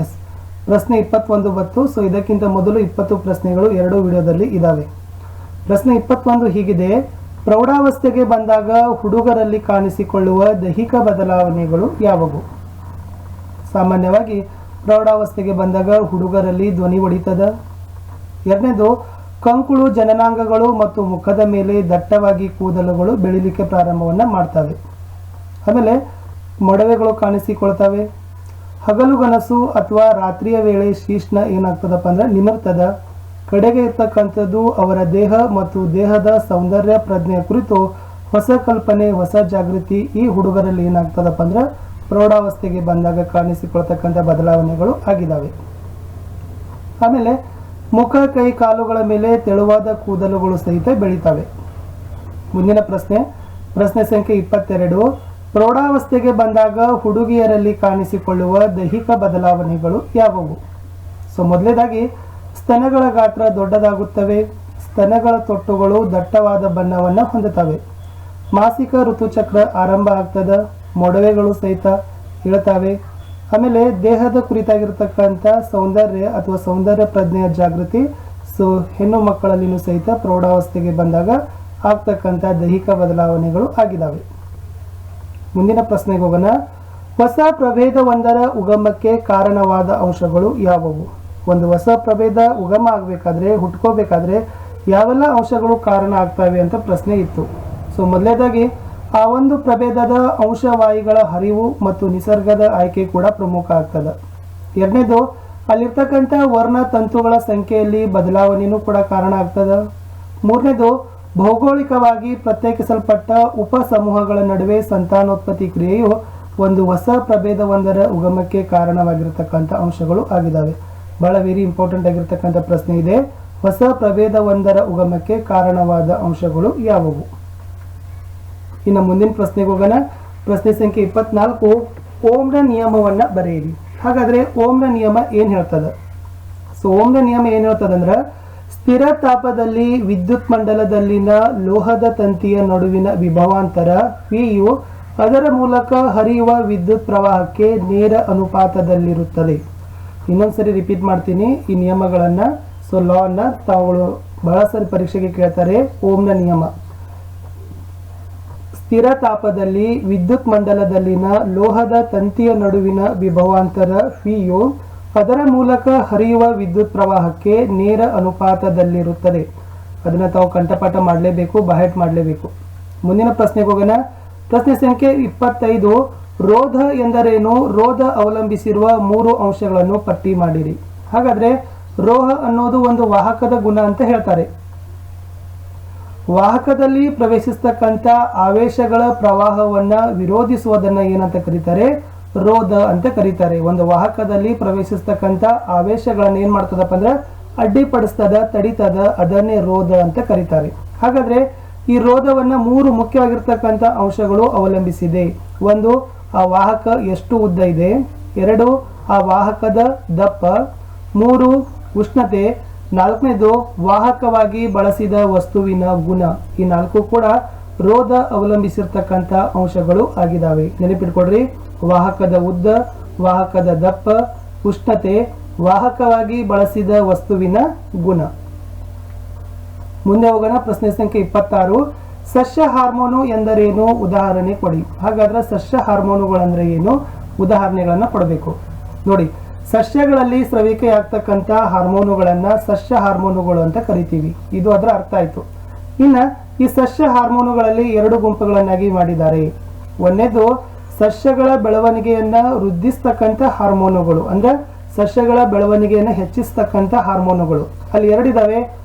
ಎಸ್, ಪ್ರಶ್ನೆ 21 ಬತ್ತು. ಸೊ ಇದಕ್ಕಿಂತ ಮೊದಲು 20 ಪ್ರಶ್ನೆಗಳು 2 ವಿಡಿಯೋದಲ್ಲಿ ಇದ್ದಾವೆ. ಪ್ರಶ್ನೆ 21 ಹೀಗಿದೆ: ಪ್ರೌಢಾವಸ್ಥೆಗೆ ಬಂದಾಗ ಹುಡುಗರಲ್ಲಿ ಕಾಣಿಸಿಕೊಳ್ಳುವ ದೈಹಿಕ ಬದಲಾವಣೆಗಳು ಯಾವುವು? ಸಾಮಾನ್ಯವಾಗಿ ಪ್ರೌಢಾವಸ್ಥೆಗೆ ಬಂದಾಗ ಹುಡುಗರಲ್ಲಿ ಧ್ವನಿ ಹೊಡಿತದ. ಎರಡನೇದು, ಕಂಕುಳು ಜನನಾಂಗಗಳು ಮತ್ತು ಮುಖದ ಮೇಲೆ ದಟ್ಟವಾಗಿ ಕೂದಲುಗಳು ಬೆಳಿಲಿಕ್ಕೆ ಪ್ರಾರಂಭವನ್ನು ಮಾಡ್ತವೆ. ಆಮೇಲೆ ಮೊಡವೆಗಳು ಕಾಣಿಸಿಕೊಳ್ತವೆ. ಹಗಲುಗನಸು ಅಥವಾ ರಾತ್ರಿಯ ವೇಳೆ ಶೀಷ್ಣ ಏನಾಗ್ತದಪ್ಪ ಅಂದ್ರೆ ನಿಮಿರ್ತದ. ಕಡೆಗೆ ಇರ್ತಕ್ಕಂಥದ್ದು ಅವರ ದೇಹ ಮತ್ತು ದೇಹದ ಸೌಂದರ್ಯ ಪ್ರಜ್ಞೆಯ ಕುರಿತು ಹೊಸ ಕಲ್ಪನೆ, ಹೊಸ ಜಾಗೃತಿ ಈ ಹುಡುಗರಲ್ಲಿ ಏನಾಗ್ತದಪ್ಪ ಅಂದ್ರೆ ಪ್ರೌಢಾವಸ್ಥೆಗೆ ಬಂದಾಗ ಕಾಣಿಸಿಕೊಳ್ತಕ್ಕಂಥ ಬದಲಾವಣೆಗಳು ಆಗಿದ್ದಾವೆ. ಆಮೇಲೆ ಮುಖ, ಕೈ, ಕಾಲುಗಳ ಮೇಲೆ ತೆಳುವಾದ ಕೂದಲುಗಳು ಸಹಿತ ಬೆಳೀತವೆ. ಮುಂದಿನ ಪ್ರಶ್ನೆ ಸಂಖ್ಯೆ 22: ಪ್ರೌಢಾವಸ್ಥೆಗೆ ಬಂದಾಗ ಹುಡುಗಿಯರಲ್ಲಿ ಕಾಣಿಸಿಕೊಳ್ಳುವ ದೈಹಿಕ ಬದಲಾವಣೆಗಳು ಯಾವುವು? ಸೊ ಮೊದಲನೇದಾಗಿ ಸ್ತನಗಳ ಗಾತ್ರ ದೊಡ್ಡದಾಗುತ್ತವೆ. ಸ್ತನಗಳ ತೊಟ್ಟುಗಳು ದಟ್ಟವಾದ ಬಣ್ಣವನ್ನು ಹೊಂದುತ್ತವೆ. ಮಾಸಿಕ ಋತುಚಕ್ರ ಆರಂಭ ಆಗ್ತದ. ಮೊಡವೆಗಳು ಸಹಿತ ಇಳುತ್ತವೆ. ಆಮೇಲೆ ದೇಹದ ಕುರಿತಾಗಿರ್ತಕ್ಕಂಥ ಸೌಂದರ್ಯ ಅಥವಾ ಸೌಂದರ್ಯ ಪ್ರಜ್ಞೆಯ ಜಾಗೃತಿ ಸೊ ಹೆಣ್ಣು ಮಕ್ಕಳಲ್ಲಿನೂ ಸಹಿತ ಪ್ರೌಢಾವಸ್ಥೆಗೆ ಬಂದಾಗ ಆಗ್ತಕ್ಕಂಥ ದೈಹಿಕ ಬದಲಾವಣೆಗಳು ಆಗಿದ್ದಾವೆ. ಮುಂದಿನ ಪ್ರಶ್ನೆಗೆ ಹೋಗೋಣ. ಹೊಸ ಪ್ರಭೇದವೊಂದರ ಉಗಮಕ್ಕೆ ಕಾರಣವಾದ ಅಂಶಗಳು ಯಾವುವು? ಒಂದು ಹೊಸ ಪ್ರಭೇದ ಉಗಮ ಆಗಬೇಕಾದ್ರೆ, ಹುಟ್ಕೋಬೇಕಾದ್ರೆ ಯಾವೆಲ್ಲ ಅಂಶಗಳು ಕಾರಣ ಆಗ್ತವೆ ಅಂತ ಪ್ರಶ್ನೆ ಇತ್ತು. ಸೊ ಮೊದಲನೇದಾಗಿ ಆ ಒಂದು ಪ್ರಭೇದದ ಅಂಶವಾಹಿಗಳ ಹರಿವು ಮತ್ತು ನಿಸರ್ಗದ ಆಯ್ಕೆ ಕೂಡ ಪ್ರಮುಖ ಆಗ್ತದೆ. ಎರಡನೇದು, ಅಲ್ಲಿರ್ತಕ್ಕಂಥ ವರ್ಣ ತಂತುಗಳ ಸಂಖ್ಯೆಯಲ್ಲಿ ಬದಲಾವಣೆಯೂ ಕೂಡ ಕಾರಣ ಆಗ್ತದೆ. ಮೂರನೇದು, ಭೌಗೋಳಿಕವಾಗಿ ಪ್ರತ್ಯೇಕಿಸಲ್ಪಟ್ಟ ಉಪ ಸಮೂಹಗಳ ನಡುವೆ ಸಂತಾನೋತ್ಪತ್ತಿ ಕ್ರಿಯೆಯು ಒಂದು ಹೊಸ ಪ್ರಭೇದವೊಂದರ ಉಗಮಕ್ಕೆ ಕಾರಣವಾಗಿರ್ತಕ್ಕಂಥ ಅಂಶಗಳು ಆಗಿದ್ದಾವೆ. ಬಹಳ ವೆರಿ ಇಂಪಾರ್ಟೆಂಟ್ ಆಗಿರ್ತಕ್ಕಂಥ ಪ್ರಶ್ನೆ ಇದೆ. ಹೊಸ ಪ್ರಭೇದವೊಂದರ ಉಗಮಕ್ಕೆ ಕಾರಣವಾದ ಅಂಶಗಳು ಯಾವುವು? ಇನ್ನು ಮುಂದಿನ ಪ್ರಶ್ನೆಗೆ ಹೋಗೋಣ. ಪ್ರಶ್ನೆ ಸಂಖ್ಯೆ 24: ಓಮ್ನ ನಿಯಮವನ್ನು ಬರೆಯಿರಿ. ಹಾಗಾದ್ರೆ ಓಮ್ನ ನಿಯಮ ಏನು ಹೇಳ್ತದೆ? ಸೊ ಓಮ್ನ ನಿಯಮ ಏನು ಹೇಳ್ತದಂದ್ರೆ, ಸ್ಥಿರ ತಾಪದಲ್ಲಿ ವಿದ್ಯುತ್ ಮಂಡಲದಲ್ಲಿನ ಲೋಹದ ತಂತಿಯ ನಡುವಿನ ವಿಭವಾಂತರ ವಿಯು ಅದರ ಮೂಲಕ ಹರಿಯುವ ವಿದ್ಯುತ್ ಪ್ರವಾಹಕ್ಕೆ ನೇರ ಅನುಪಾತದಲ್ಲಿರುತ್ತದೆ. ಇನ್ನೊಂದ್ಸರಿ ರಿಪೀಟ್ ಮಾಡ್ತೀನಿ ಈ ನಿಯಮಗಳನ್ನು. ಸೊ ಲಾ ಅನ್ನ ತಾವುಗಳು ಬಹಳ ಸರಿ ಪರೀಕ್ಷೆಗೆ ಕೇಳ್ತಾರೆ. ಓಮ್ನ ನಿಯಮ: ಸ್ಥಿರ ತಾಪದಲ್ಲಿ ವಿದ್ಯುತ್ ಮಂಡಲದಲ್ಲಿನ ಲೋಹದ ತಂತಿಯ ನಡುವಿನ ವಿಭವಾಂತರ ಫಿಯು ಅದರ ಮೂಲಕ ಹರಿಯುವ ವಿದ್ಯುತ್ ಪ್ರವಾಹಕ್ಕೆ ನೇರ ಅನುಪಾತದಲ್ಲಿರುತ್ತದೆ. ಅದನ್ನು ತಾವು ಕಂಠಪಾಠ ಮಾಡಲೇಬೇಕು, ಬಾಹೆಟ್ ಮಾಡಲೇಬೇಕು. ಮುಂದಿನ ಪ್ರಶ್ನೆಗೆ ಹೋಗೋಣ. ಪ್ರಶ್ನೆ ಸಂಖ್ಯೆ 25: ರೋಧ ಎಂದರೇನು? ರೋಧ ಅವಲಂಬಿಸಿರುವ 3 ಅಂಶಗಳನ್ನು ಪಟ್ಟಿ ಮಾಡಿರಿ. ಹಾಗಾದ್ರೆ ರೋಹ ಅನ್ನೋದು ಒಂದು ವಾಹಕದ ಗುಣ ಅಂತ ಹೇಳ್ತಾರೆ. ವಾಹಕದಲ್ಲಿ ಪ್ರವೇಶಿಸ್ತಕ್ಕಂಥ ಆವೇಶಗಳ ಪ್ರವಾಹವನ್ನ ವಿರೋಧಿಸುವುದನ್ನ ಏನಂತ ಕರೀತಾರೆ? ರೋಧ ಅಂತ ಕರೀತಾರೆ. ಒಂದು ವಾಹಕದಲ್ಲಿ ಪ್ರವೇಶಿಸ್ತಕ್ಕಂಥ ಆವೇಶಗಳನ್ನ ಏನ್ ಮಾಡ್ತದಪ್ಪ ಅಂದ್ರೆ ಅಡ್ಡಿಪಡಿಸ್ತದ, ತಡಿತದ, ಅದನ್ನೇ ರೋಧ ಅಂತ ಕರೀತಾರೆ. ಹಾಗಾದ್ರೆ ಈ ರೋಧವನ್ನ 3 ಮುಖ್ಯವಾಗಿರ್ತಕ್ಕಂಥ ಅಂಶಗಳು ಅವಲಂಬಿಸಿದೆ. ಒಂದು, ಆ ವಾಹಕ ಎಷ್ಟು ಉದ್ದ ಇದೆ. 2, ಆ ವಾಹಕದ ದಪ್ಪ. 3, ಉಷ್ಣತೆ. 4ನೇದು, ವಾಹಕವಾಗಿ ಬಳಸಿದ ವಸ್ತುವಿನ ಗುಣ. ಈ 4 ಕೂಡ ರೋಧ ಅವಲಂಬಿಸಿರ್ತಕ್ಕಂಥ ಅಂಶಗಳು ಆಗಿದ್ದಾವೆ. ನೆನಪಿಟ್ಕೊಡ್ರಿ, ವಾಹಕದ ಉದ್ದ, ವಾಹಕದ ದಪ್ಪ, ಉಷ್ಣತೆ, ವಾಹಕವಾಗಿ ಬಳಸಿದ ವಸ್ತುವಿನ ಗುಣ. ಮುಂದೆ ಹೋಗೋಣ. ಪ್ರಶ್ನೆ ಸಂಖ್ಯೆ 26: ಸಸ್ಯ ಹಾರ್ಮೋನು ಎಂದರೇನು? ಉದಾಹರಣೆ ಕೊಡಿ. ಹಾಗಾದ್ರೆ ಸಸ್ಯ ಹಾರ್ಮೋನುಗಳಂದ್ರೆ ಏನು? ಉದಾಹರಣೆಗಳನ್ನ ಕೊಡಬೇಕು. ನೋಡಿ, ಸಸ್ಯಗಳಲ್ಲಿ ಸ್ರವಿಕೆ ಆಗ್ತಕ್ಕಂಥ ಹಾರ್ಮೋನುಗಳನ್ನ ಸಸ್ಯ ಹಾರ್ಮೋನುಗಳು ಅಂತ ಕರಿತೀವಿ. ಇದು ಅದರ ಅರ್ಥ ಆಯ್ತು. ಇನ್ನ ಈ ಸಸ್ಯ ಹಾರ್ಮೋನುಗಳಲ್ಲಿ 2 ಗುಂಪುಗಳನ್ನಾಗಿ ಮಾಡಿದ್ದಾರೆ. ಒಂದನೇದು ಸಸ್ಯಗಳ ಬೆಳವಣಿಗೆಯನ್ನ ವೃದ್ಧಿಸ್ತಕ್ಕಂಥ ಹಾರ್ಮೋನುಗಳು, ಅಂದ್ರೆ ಸಸ್ಯಗಳ ಬೆಳವಣಿಗೆಯನ್ನು ಹೆಚ್ಚಿಸ್ತಕ್ಕಂಥ ಹಾರ್ಮೋನುಗಳು. ಅಲ್ಲಿ 2 ಇದಾವೆ,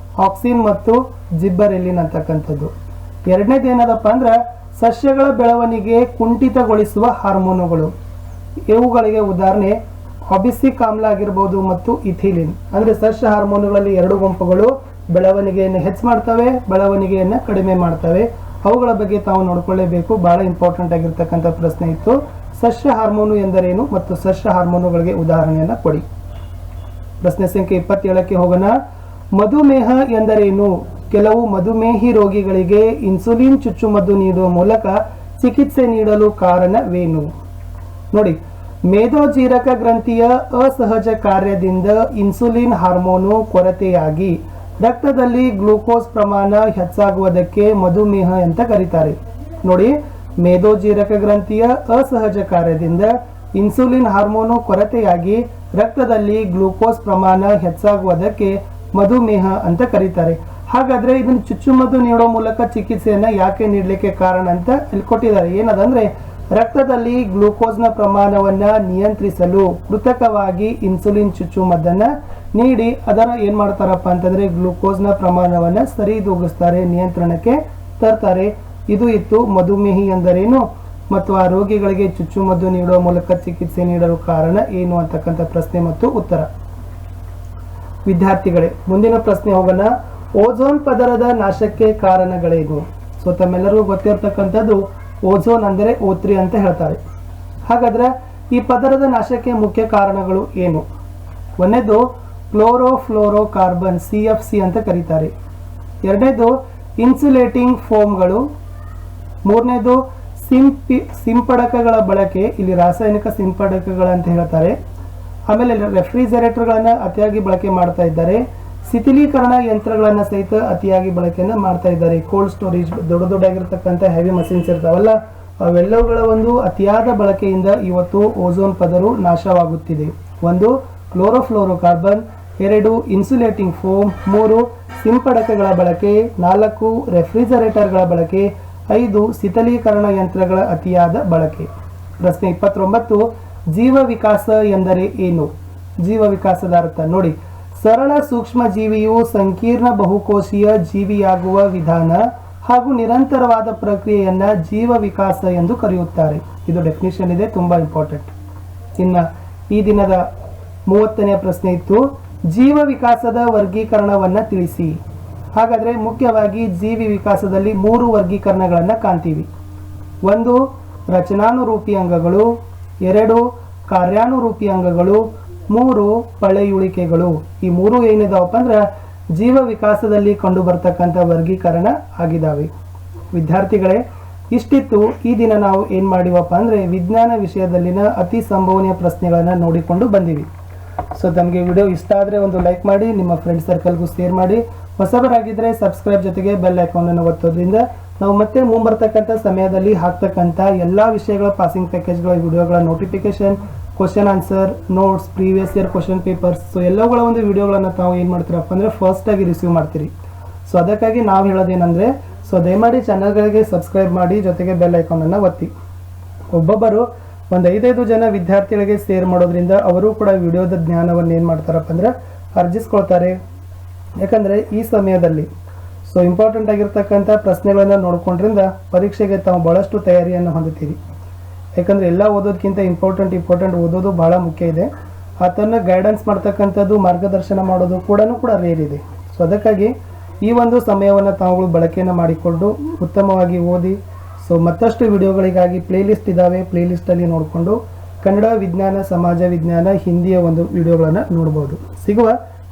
ಆಕ್ಸಿನ್ ಮತ್ತು ಜಿಬ್ಬರೆಲಿನ್ ಅಂತಕ್ಕಂಥದ್ದು. ಎರಡನೇದು ಏನದಪ್ಪ ಅಂದ್ರೆ ಸಸ್ಯಗಳ ಬೆಳವಣಿಗೆ ಕುಂಠಿತಗೊಳಿಸುವ ಹಾರ್ಮೋನುಗಳು. ಇವುಗಳಿಗೆ ಉದಾಹರಣೆ ಅಬಿಸಿಕ್ ಆಮ್ಲ ಆಗಿರ್ಬೋದು ಮತ್ತು ಇಥಿಲಿನ್. ಅಂದ್ರೆ ಸಸ್ಯ ಹಾರ್ಮೋನುಗಳಲ್ಲಿ 2 ಗುಂಪುಗಳು ಬೆಳವಣಿಗೆಯನ್ನು ಹೆಚ್ಚು ಮಾಡ್ತವೆ, ಬೆಳವಣಿಗೆಯನ್ನು ಕಡಿಮೆ ಮಾಡ್ತವೆ. ಅವುಗಳ ಬಗ್ಗೆ ತಾವು ನೋಡ್ಕೊಳ್ಳೇಬೇಕು. ಬಹಳ ಇಂಪಾರ್ಟೆಂಟ್ ಆಗಿರ್ತಕ್ಕಂಥ ಪ್ರಶ್ನೆ ಇತ್ತು. ಸಸ್ಯ ಹಾರ್ಮೋನು ಎಂದರೇನು ಮತ್ತು ಸಸ್ಯ ಹಾರ್ಮೋನುಗಳಿಗೆ ಉದಾಹರಣೆಯನ್ನು ಕೊಡಿ. ಪ್ರಶ್ನೆ ಸಂಖ್ಯೆ 27ಕ್ಕೆ ಹೋಗೋಣ. ಮಧುಮೇಹ ಎಂದರೇನು? ಕೆಲವು ಮಧುಮೇಹಿ ರೋಗಿಗಳಿಗೆ ಇನ್ಸುಲಿನ್ ಚುಚ್ಚುಮದ್ದು ನೀಡುವ ಮೂಲಕ ಚಿಕಿತ್ಸೆ ನೀಡಲು ಕಾರಣವೇನು? ನೋಡಿ, ಮೇದೋಜೀರಕ ಗ್ರಂಥಿಯ ಅಸಹಜ ಕಾರ್ಯದಿಂದ ಇನ್ಸುಲಿನ್ ಹಾರ್ಮೋನು ಕೊರತೆಯಾಗಿ ರಕ್ತದಲ್ಲಿ ಗ್ಲೂಕೋಸ್ ಪ್ರಮಾಣ ಹೆಚ್ಚಾಗುವುದಕ್ಕೆ ಮಧುಮೇಹ ಅಂತ ಕರೀತಾರೆ. ನೋಡಿ, ಮೇದೋಜೀರಕ ಗ್ರಂಥಿಯ ಅಸಹಜ ಕಾರ್ಯದಿಂದ ಇನ್ಸುಲಿನ್ ಹಾರ್ಮೋನು ಕೊರತೆಯಾಗಿ ರಕ್ತದಲ್ಲಿ ಗ್ಲೂಕೋಸ್ ಪ್ರಮಾಣ ಹೆಚ್ಚಾಗುವುದಕ್ಕೆ ಮಧುಮೇಹ ಅಂತ ಕರೀತಾರೆ. ಹಾಗಾದ್ರೆ ಇದನ್ನು ಚುಚ್ಚುಮದ್ದು ನೀಡೋ ಮೂಲಕ ಚಿಕಿತ್ಸೆಯನ್ನ ಯಾಕೆ ನೀಡಲಿಕ್ಕೆ ಕಾರಣ ಅಂತ ಇಲ್ಲಿ ಕೊಟ್ಟಿದ್ದಾರೆ. ಏನದಂದ್ರೆ, ರಕ್ತದಲ್ಲಿ ಗ್ಲೂಕೋಸ್ನ ಪ್ರಮಾಣವನ್ನ ನಿಯಂತ್ರಿಸಲು ಕೃತಕವಾಗಿ ಇನ್ಸುಲಿನ್ ಚುಚ್ಚುಮದ್ದನ್ನ ನೀಡಿ ಅದರ ಏನ್ ಮಾಡ್ತಾರಪ್ಪ ಅಂತಂದ್ರೆ ಗ್ಲೂಕೋಸ್ನ ಪ್ರಮಾಣವನ್ನ ಸರಿದೂಗಿಸ್ತಾರೆ, ನಿಯಂತ್ರಣಕ್ಕೆ ತರ್ತಾರೆ. ಇದು ಇತ್ತು ಮಧುಮೇಹಿ ಎಂದರೇನು ಮತ್ತು ಆ ರೋಗಿಗಳಿಗೆ ಚುಚ್ಚುಮದ್ದು ನೀಡುವ ಮೂಲಕ ಚಿಕಿತ್ಸೆ ನೀಡಲು ಕಾರಣ ಏನು ಅಂತಕ್ಕಂಥ ಪ್ರಶ್ನೆ ಮತ್ತು ಉತ್ತರ. ವಿದ್ಯಾರ್ಥಿಗಳೇ, ಮುಂದಿನ ಪ್ರಶ್ನೆ ಹೋಗೋಣ. ಓಝೋನ್ ಪದರದ ನಾಶಕ್ಕೆ ಕಾರಣಗಳೇನು? ಸೊ ತಮ್ಮೆಲ್ಲರಿಗೂ ಗೊತ್ತಿರತಕ್ಕಂಥದ್ದು ಓಝೋನ್ ಅಂದರೆ O3 ಅಂತ ಹೇಳ್ತಾರೆ. ಹಾಗಾದ್ರೆ ಈ ಪದರದ ನಾಶಕ್ಕೆ ಮುಖ್ಯ ಕಾರಣಗಳು ಏನು? ಒಂದನೇದು ಕ್ಲೋರೋಫ್ಲೋರೋ ಕಾರ್ಬನ್ CFC ಅಂತ ಕರೀತಾರೆ. ಎರಡನೇದು ಇನ್ಸುಲೇಟಿಂಗ್ ಫೋಮ್ಗಳು. ಮೂರನೇದು ಸಿಂಪಡಕಗಳ ಬಳಕೆ, ಇಲ್ಲಿ ರಾಸಾಯನಿಕ ಸಿಂಪಡಕಗಳಂತ ಹೇಳ್ತಾರೆ. ಆಮೇಲೆ ರೆಫ್ರಿಜರೇಟರ್ಗಳನ್ನು ಅತಿಯಾಗಿ ಬಳಕೆ ಮಾಡ್ತಾ ಇದ್ದಾರೆ. ಶಿಥಿಲೀಕರಣ ಯಂತ್ರಗಳನ್ನು ಸಹಿತ ಅತಿಯಾಗಿ ಬಳಕೆಯನ್ನು ಮಾಡ್ತಾ ಇದ್ದಾರೆ. ಕೋಲ್ಡ್ ಸ್ಟೋರೇಜ್, ದೊಡ್ಡದಾಗಿರ್ತಕ್ಕಂಥ ಹೆವಿ ಮಷಿನ್ಸ್ ಇರ್ತಾವಲ್ಲ, ಅವೆಲ್ಲವುಗಳ ಒಂದು ಅತಿಯಾದ ಬಳಕೆಯಿಂದ ಇವತ್ತು ಓಝೋನ್ ಪದರು ನಾಶವಾಗುತ್ತಿದೆ. ಒಂದು ಕ್ಲೋರೋಫ್ಲೋರೋ ಕಾರ್ಬನ್, ಎರಡು ಇನ್ಸುಲೇಟಿಂಗ್ ಫೋಮ್, ಮೂರು ಸಿಂಪಡಕಗಳ ಬಳಕೆ, ನಾಲ್ಕು ರೆಫ್ರಿಜರೇಟರ್ಗಳ ಬಳಕೆ, ಐದು ಶಿಥಿಲೀಕರಣ ಯಂತ್ರಗಳ ಅತಿಯಾದ ಬಳಕೆ. ಪ್ರಶ್ನೆ 29, ಜೀವ ವಿಕಾಸ ಎಂದರೆ ಏನು? ಜೀವ ವಿಕಾಸದ ಅರ್ಥ ನೋಡಿ, ಸರಳ ಸೂಕ್ಷ್ಮ ಜೀವಿಯು ಸಂಕೀರ್ಣ ಬಹುಕೋಶೀಯ ಜೀವಿಯಾಗುವ ವಿಧಾನ ಹಾಗೂ ನಿರಂತರವಾದ ಪ್ರಕ್ರಿಯೆಯನ್ನ ಜೀವ ವಿಕಾಸ ಎಂದು ಕರೆಯುತ್ತಾರೆ. ಇದು ಡೆಫಿನಿಷನ್ ಇದೆ, ತುಂಬಾ ಇಂಪಾರ್ಟೆಂಟ್. ಇನ್ನು ಈ ದಿನದ 30ನೇ ಪ್ರಶ್ನೆ ಇತ್ತು, ಜೀವ ವಿಕಾಸದ ವರ್ಗೀಕರಣವನ್ನ ತಿಳಿಸಿ. ಹಾಗಾದ್ರೆ ಮುಖ್ಯವಾಗಿ ಜೀವಿ ವಿಕಾಸದಲ್ಲಿ 3 ವರ್ಗೀಕರಣಗಳನ್ನು ಕಾಣ್ತೀವಿ. ಒಂದು ರಚನಾನುರೂಪಿ ಅಂಗಗಳು, ಎರಡು ಕಾರ್ಯಾನುರೂಪಿ ಅಂಗಗಳು, ಮೂರು ಪಳೆಯುಳಿಕೆಗಳು. ಈ ಮೂರು ಏನಿದಾವಪ್ಪ ಅಂದ್ರೆ ಜೀವ ವಿಕಾಸದಲ್ಲಿ ಕಂಡು ಬರ್ತಕ್ಕಂಥ ವರ್ಗೀಕರಣ ಆಗಿದ್ದಾವೆ. ವಿದ್ಯಾರ್ಥಿಗಳೇ, ಇಷ್ಟಿತ್ತು ಈ ದಿನ ನಾವು ಏನು ಮಾಡಿವಪ್ಪ ಅಂದರೆ ವಿಜ್ಞಾನ ವಿಷಯದಲ್ಲಿನ ಅತಿ ಸಂಭವನೀಯ ಪ್ರಶ್ನೆಗಳನ್ನು ನೋಡಿಕೊಂಡು ಬಂದೀವಿ. ಸೊ ತಮಗೆ ವಿಡಿಯೋ ಇಷ್ಟ ಆದರೆ ಒಂದು ಲೈಕ್ ಮಾಡಿ, ನಿಮ್ಮ ಫ್ರೆಂಡ್ ಸರ್ಕಲ್ಗೂ ಶೇರ್ ಮಾಡಿ. ಹೊಸಬರಾಗಿದ್ದರೆ ಸಬ್ಸ್ಕ್ರೈಬ್ ಜೊತೆಗೆ ಬೆಲ್ ಐಕಾನನ್ನು ಒತ್ತೋದ್ರಿಂದ ನಾವು ಮತ್ತೆ ಮುಂಬರ್ತಕ್ಕಂಥ ಸಮಯದಲ್ಲಿ ಹಾಕ್ತಕ್ಕಂಥ ಎಲ್ಲ ವಿಷಯಗಳ ಪಾಸಿಂಗ್ ಪ್ಯಾಕೇಜ್ಗಳ ವಿಡಿಯೋಗಳ notification, question answer, notes, previous year question papers, so ಎಲ್ಲವುಗಳ ಒಂದು ವಿಡಿಯೋಗಳನ್ನು ತಾವು ಏನು ಮಾಡ್ತೀರಪ್ಪ ಅಂದರೆ ಫಸ್ಟಾಗಿ ರಿಸೀವ್ ಮಾಡ್ತೀರಿ. ಸೊ ಅದಕ್ಕಾಗಿ ನಾವು ಹೇಳೋದೇನೆಂದರೆ, ಸೊ ದಯಮಾಡಿ ಚಾನಲ್ಗಳಿಗೆ ಸಬ್ಸ್ಕ್ರೈಬ್ ಮಾಡಿ, ಜೊತೆಗೆ ಬೆಲ್ ಐಕಾನನ್ನು ಒತ್ತಿ. ಒಬ್ಬೊಬ್ಬರು ಒಂದು 5 ಜನ ವಿದ್ಯಾರ್ಥಿಗಳಿಗೆ ಶೇರ್ ಮಾಡೋದ್ರಿಂದ ಅವರು ಕೂಡ ವಿಡಿಯೋದ ಜ್ಞಾನವನ್ನು ಏನು ಮಾಡ್ತಾರಪ್ಪ ಅಂದರೆ ಅರ್ಜಿಸ್ಕೊಳ್ತಾರೆ. ಯಾಕಂದರೆ ಈ ಸಮಯದಲ್ಲಿ ಸೊ ಇಂಪಾರ್ಟೆಂಟ್ ಆಗಿರ್ತಕ್ಕಂಥ ಪ್ರಶ್ನೆಗಳನ್ನು ನೋಡ್ಕೊಂಡ್ರಿಂದ ಪರೀಕ್ಷೆಗೆ ತಾವು ಭಾಳಷ್ಟು ತಯಾರಿಯನ್ನು ಹೊಂದುತ್ತೀರಿ. ಯಾಕಂದರೆ ಎಲ್ಲ ಓದೋದಕ್ಕಿಂತ ಇಂಪಾರ್ಟೆಂಟ್ ಓದೋದು ಭಾಳ ಮುಖ್ಯ ಇದೆ. ಆತನ ಗೈಡೆನ್ಸ್ ಮಾಡ್ತಕ್ಕಂಥದ್ದು, ಮಾರ್ಗದರ್ಶನ ಮಾಡೋದು ಕೂಡ ರೇರ್ ಇದೆ. ಸೊ ಅದಕ್ಕಾಗಿ ಈ ಒಂದು ಸಮಯವನ್ನು ತಾವುಗಳು ಬಳಕೆಯನ್ನು ಮಾಡಿಕೊಂಡು ಉತ್ತಮವಾಗಿ ಓದಿ. ಸೊ ಮತ್ತಷ್ಟು ವಿಡಿಯೋಗಳಿಗಾಗಿ ಪ್ಲೇಲಿಸ್ಟ್ ಇದ್ದಾವೆ, ಪ್ಲೇಲಿಸ್ಟಲ್ಲಿ ನೋಡಿಕೊಂಡು ಕನ್ನಡ ವಿಜ್ಞಾನ, ಸಮಾಜ ವಿಜ್ಞಾನ, ಹಿಂದಿಯ ಒಂದು ವಿಡಿಯೋಗಳನ್ನು ನೋಡ್ಬೋದು. ಸಿಗುವ